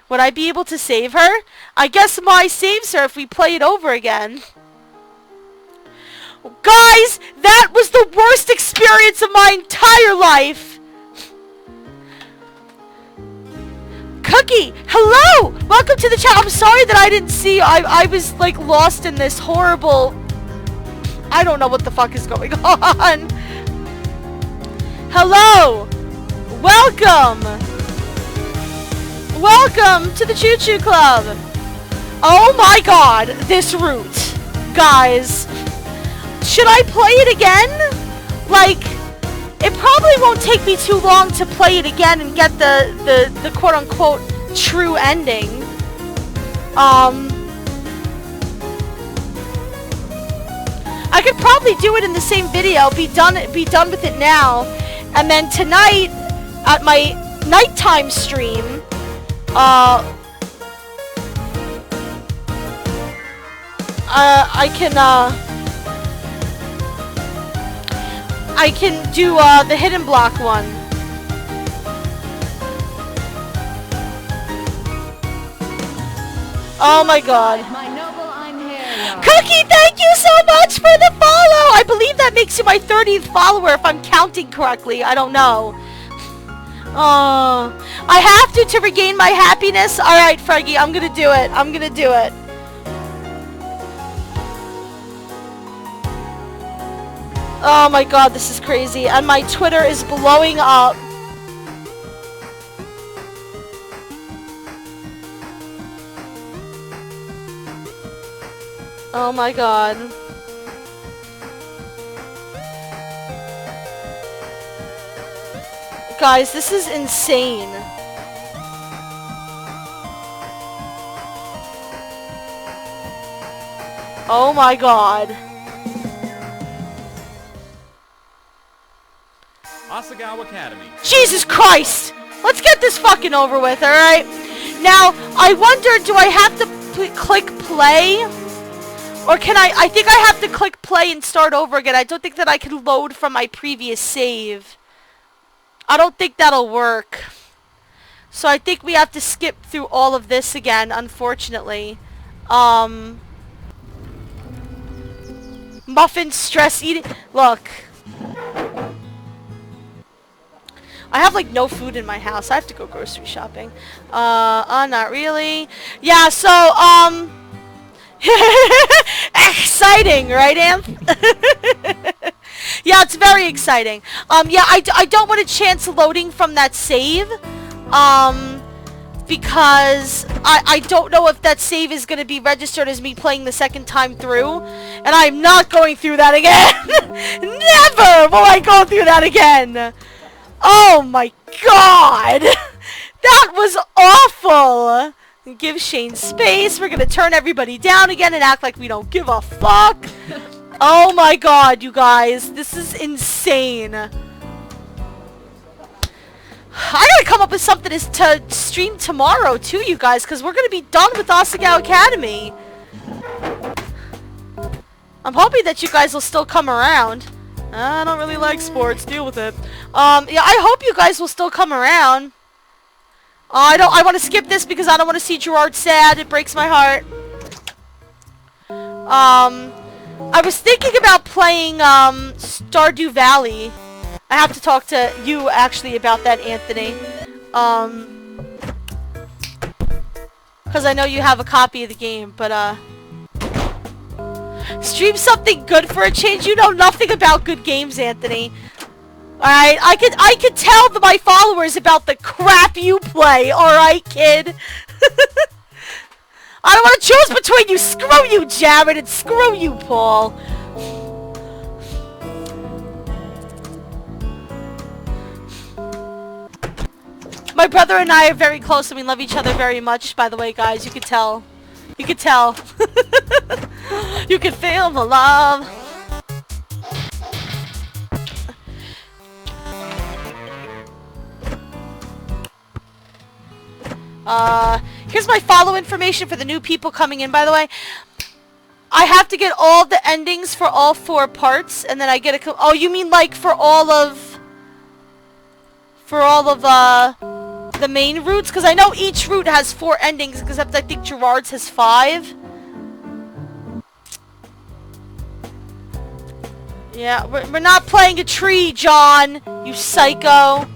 Would I be able to save her? I guess Mai saves her if we play it over again. Guys, that was the worst experience of my entire life. Cookie, hello! Welcome to the chat. I'm sorry that I didn't see you. I was like lost in this horrible... I don't know what the fuck is going on. Hello! Welcome! Welcome to the Chu-Chu Club! Oh my god, this route. Guys. Should I play it again? Like, it probably won't take me too long to play it again and get the quote-unquote true ending. I could probably do it in the same video, be done with it now, and then tonight at my nighttime stream, I can do the hidden block one. Oh my god. My noble, I'm here. Cookie, thank you so much for the follow! I believe that makes you my 30th follower if I'm counting correctly. I don't know. I have to regain my happiness. Alright, Fergie, I'm gonna do it. I'm gonna do it. Oh my god, this is crazy. And my Twitter is blowing up. Oh my god. Guys, this is insane. Oh my god. Asagao Academy. Jesus Christ! Let's get this fucking over with, alright? Now, I wonder, do I have to click play? Or can I think I have to click play and start over again. I don't think that I can load from my previous save. I don't think that'll work. So I think we have to skip through all of this again, unfortunately. Muffin stress eating. Look. I have like no food in my house. I have to go grocery shopping. Not really. Yeah, so, exciting, right, Amp? Yeah, it's very exciting. Yeah, I don't want to chance loading from that save. Because I don't know if that save is going to be registered as me playing the second time through. And I'm not going through that again. Never will I go through that again. Oh my god. That was awful. Give Shane space. We're going to turn everybody down again and act like we don't give a fuck. Oh my god, you guys. This is insane. I gotta come up with something to stream tomorrow too, you guys, because we're gonna be done with Asagao Academy. I'm hoping that you guys will still come around. I don't really like sports. Deal with it. Yeah, I hope you guys will still come around. I want to skip this because I don't want to see Gerard sad. It breaks my heart. I was thinking about playing Stardew Valley. I have to talk to you actually about that, Anthony. Because I know you have a copy of the game, but stream something good for a change. You know nothing about good games, Anthony. Alright, I could tell my followers about the crap you play, alright, kid? I don't want to choose between you. Screw you, Jared, and screw you, Paul. My brother and I are very close and we love each other very much, by the way, guys. You could tell. You could tell. You can feel the love. Here's my follow information for the new people coming in, by the way. I have to get all the endings for all 4 parts, and then I get a... Oh, you mean like for all of the main routes? Because I know each route has 4 endings, except I think Gerard's has 5. Yeah, we're not playing a tree, John, you psycho.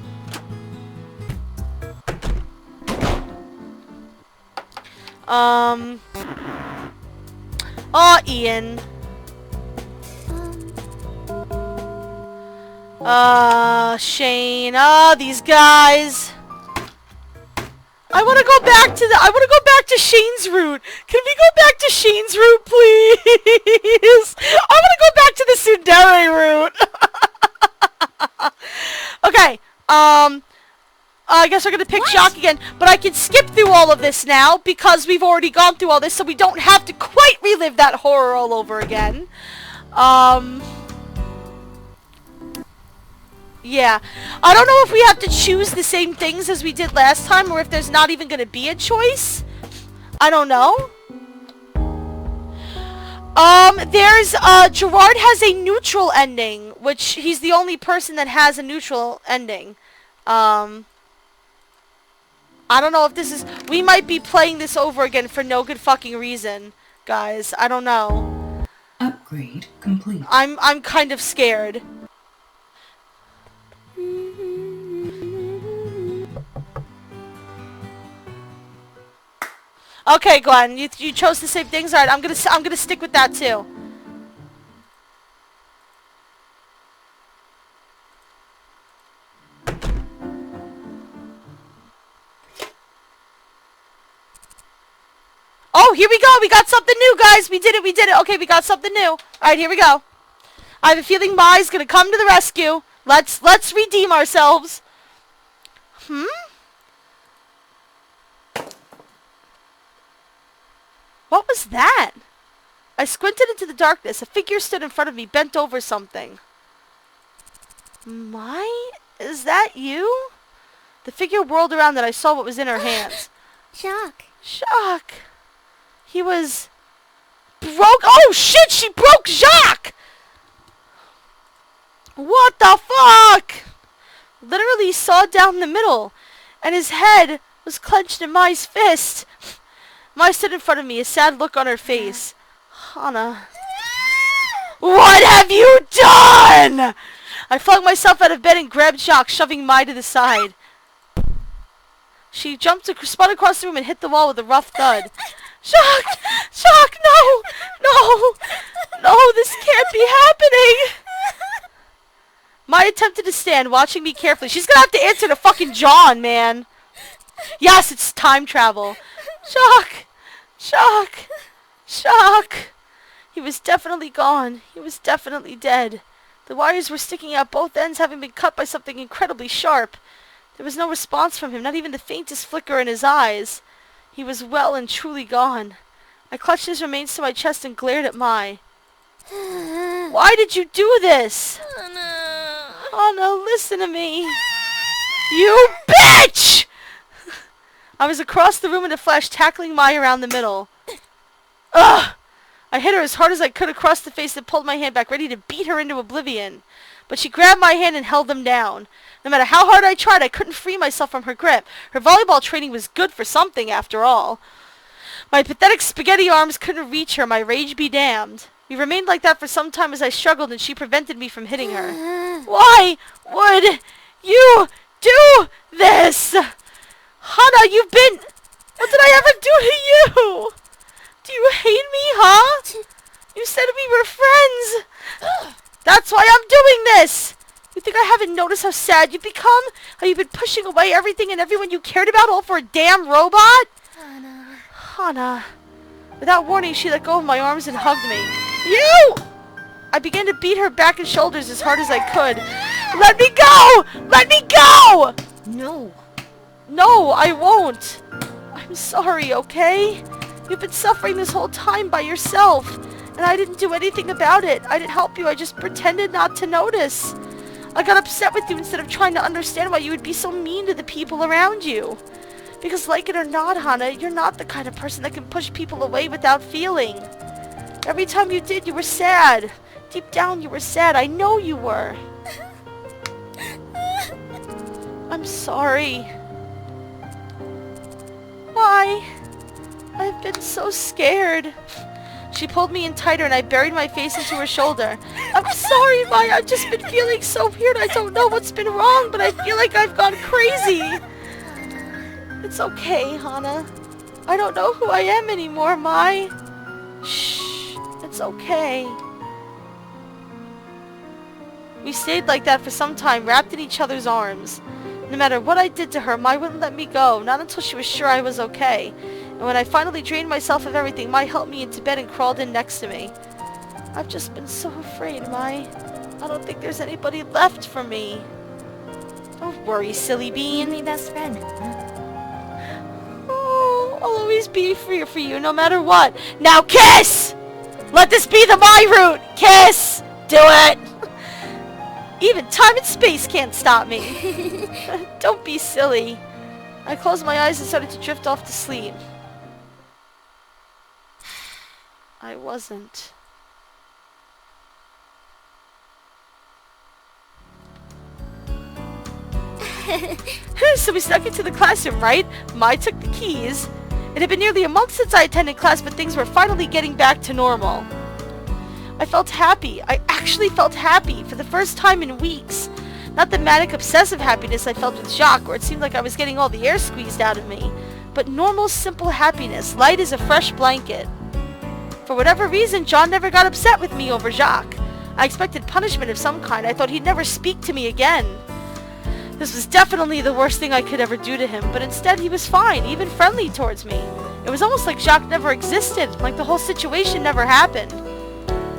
Oh, Ian. Shane. These guys. I want to go back to Shane's route. Can we go back to Shane's route, please? I want to go back to the Sundere route. Okay. I guess we're gonna pick Jacques again, but I can skip through all of this now because we've already gone through all this, so we don't have to quite relive that horror all over again. Yeah. I don't know if we have to choose the same things as we did last time, or if there's not even gonna be a choice. I don't know. Gerard has a neutral ending, which he's the only person that has a neutral ending. I don't know if this is... We might be playing this over again for no good fucking reason, guys. I don't know. Upgrade complete. I'm kind of scared. Okay, Glenn, you chose the same things. All right, I'm gonna stick with that too. Oh, here we go. We got something new, guys. We did it. We did it. Okay, we got something new. All right, here we go. I have a feeling Mai's gonna come to the rescue. Let's redeem ourselves. What was that? I squinted into the darkness. A figure stood in front of me, bent over something. Mai? Is that you? The figure whirled around and I saw what was in her hands. Jacques. Jacques. He was broke. Oh shit, she broke Jacques! What the fuck? Literally sawed down the middle, and his head was clenched in Mai's fist. Mai stood in front of me, a sad look on her face. Hana. What have you done? I flung myself out of bed and grabbed Jacques, shoving Mai to the side. She spun across the room and hit the wall with a rough thud. Jacques! Jacques, no! No! No, this can't be happening! Mai attempted to stand, watching me carefully. She's gonna have to answer to fucking John, man. Yes, it's time travel. Jacques! Jacques! Jacques! He was definitely gone. He was definitely dead. The wires were sticking out both ends, having been cut by something incredibly sharp. There was no response from him, not even the faintest flicker in his eyes. He was well and truly gone. I clutched his remains to my chest and glared at Mai. Why did you do this? Anna, listen to me. You bitch! I was across the room in a flash, tackling Mai around the middle. Ugh! I hit her as hard as I could across the face and pulled my hand back, ready to beat her into oblivion. But she grabbed my hand and held them down. No matter how hard I tried, I couldn't free myself from her grip. Her volleyball training was good for something, after all. My pathetic spaghetti arms couldn't reach her, my rage be damned. We remained like that for some time as I struggled and she prevented me from hitting her. Why would you do this? Hana, you've been... What did I ever do to you? Do you hate me, huh? You said we were friends. That's why I'm doing this. You think I haven't noticed how sad you've become? How you've been pushing away everything and everyone you cared about all for a damn robot? Hana. Without warning, she let go of my arms and hugged me. You! I began to beat her back and shoulders as hard as I could. Let me go! Let me go! No. No, I won't. I'm sorry, okay? You've been suffering this whole time by yourself, and I didn't do anything about it. I didn't help you. I just pretended not to notice. I got upset with you instead of trying to understand why you would be so mean to the people around you. Because like it or not, Hana, you're not the kind of person that can push people away without feeling. Every time you did, you were sad. Deep down, you were sad. I know you were. I'm sorry. Why? I've been so scared. She pulled me in tighter and I buried my face into her shoulder. I'm sorry, Mai. I've just been feeling so weird. I don't know what's been wrong, but I feel like I've gone crazy. It's okay, Hana. I don't know who I am anymore, Mai. Shh. It's okay. We stayed like that for some time, wrapped in each other's arms. No matter what I did to her, Mai wouldn't let me go, not until she was sure I was okay. And when I finally drained myself of everything, Mai helped me into bed and crawled in next to me. I've just been so afraid, Mai. I don't think there's anybody left for me. Don't worry, silly bean. My best friend. Oh, I'll always be here for you, no matter what. Now kiss! Let this be the Mai route! Kiss! Do it! Even time and space can't stop me. Don't be silly. I closed my eyes and started to drift off to sleep. I wasn't. So we snuck into the classroom, right? Mai took the keys. It had been nearly a month since I attended class, but things were finally getting back to normal. I felt happy. I actually felt happy for the first time in weeks. Not the manic obsessive happiness I felt with Jacques, where it seemed like I was getting all the air squeezed out of me, but normal, simple happiness, light as a fresh blanket. For whatever reason, John never got upset with me over Jacques. I expected punishment of some kind. I thought he'd never speak to me again. This was definitely the worst thing I could ever do to him, but instead he was fine, even friendly towards me. It was almost like Jacques never existed, like the whole situation never happened.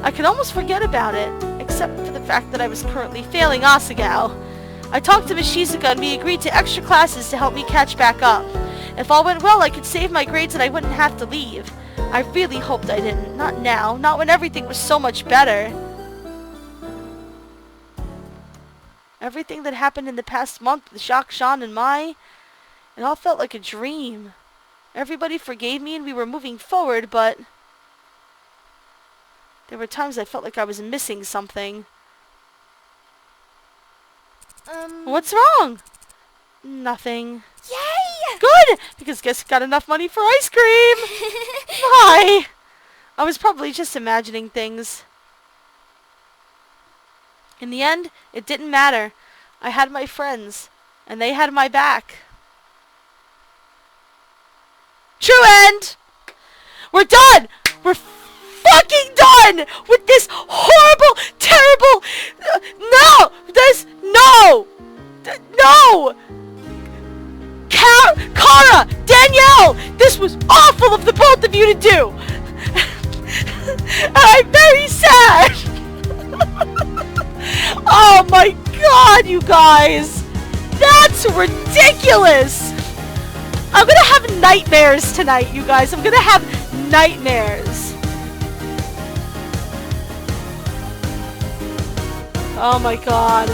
I could almost forget about it, except for the fact that I was currently failing Asagao. I talked to Miss Shizuka and we agreed to extra classes to help me catch back up. If all went well, I could save my grades and I wouldn't have to leave. I really hoped I didn't. Not now. Not when everything was so much better. Everything that happened in the past month with Jacques, Jean, and Mai, it all felt like a dream. Everybody forgave me and we were moving forward, but there were times I felt like I was missing something. What's wrong? Nothing. Yay! Good! Because guess got enough money for ice cream! Bye! I was probably just imagining things. In the end, it didn't matter. I had my friends, and they had my back. True end! We're done! We're fucking done with this horrible, terrible... no! No! Kara! Danielle! This was awful of the both of you to do! And I'm very sad! Oh my god, you guys! That's ridiculous! I'm gonna have nightmares tonight, you guys. I'm gonna have nightmares. Oh my god.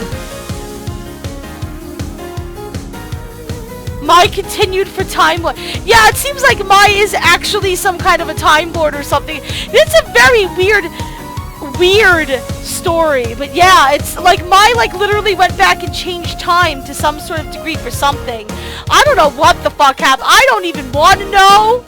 Mai continued for Time Lord. Yeah, it seems like Mai is actually some kind of a Time Lord or something. It's a very weird story. But yeah, it's like Mai literally went back and changed time to some sort of degree for something. I don't know what the fuck happened. I don't even want to know.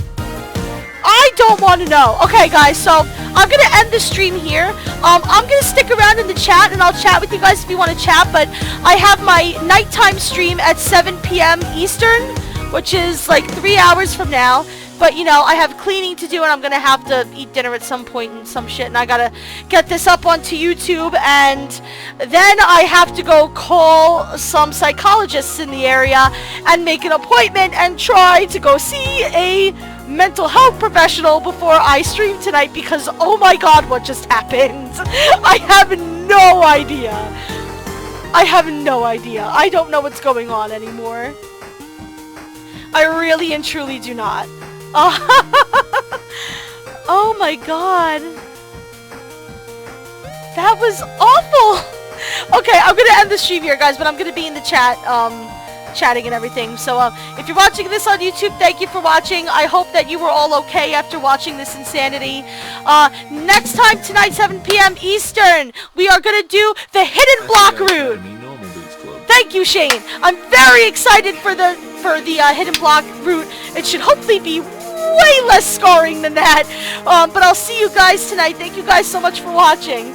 I don't want to know. Okay, guys, so I'm going to end the stream here. I'm going to stick around in the chat, and I'll chat with you guys if you want to chat, but I have my nighttime stream at 7 p.m. Eastern, which is like 3 hours from now. But, you know, I have cleaning to do, and I'm going to have to eat dinner at some point and some shit, and I got to get this up onto YouTube, and then I have to go call some psychologists in the area and make an appointment and try to go see a mental health professional before I stream tonight, because, oh my god, what just happened? I have no idea. I have no idea. I don't know what's going on anymore. I really and truly do not. Oh my god. That was awful. Okay, I'm gonna end the stream here, guys, but I'm gonna be in the chat, chatting and everything. So, if you're watching this on YouTube, thank you for watching. I hope that you were all okay after watching this insanity. Next time tonight, 7 p.m. Eastern, we are gonna do the hidden block route. Thank you, Shane. I'm very excited for the hidden block route. It should hopefully be way less scarring than that. But I'll see you guys tonight. Thank you guys so much for watching.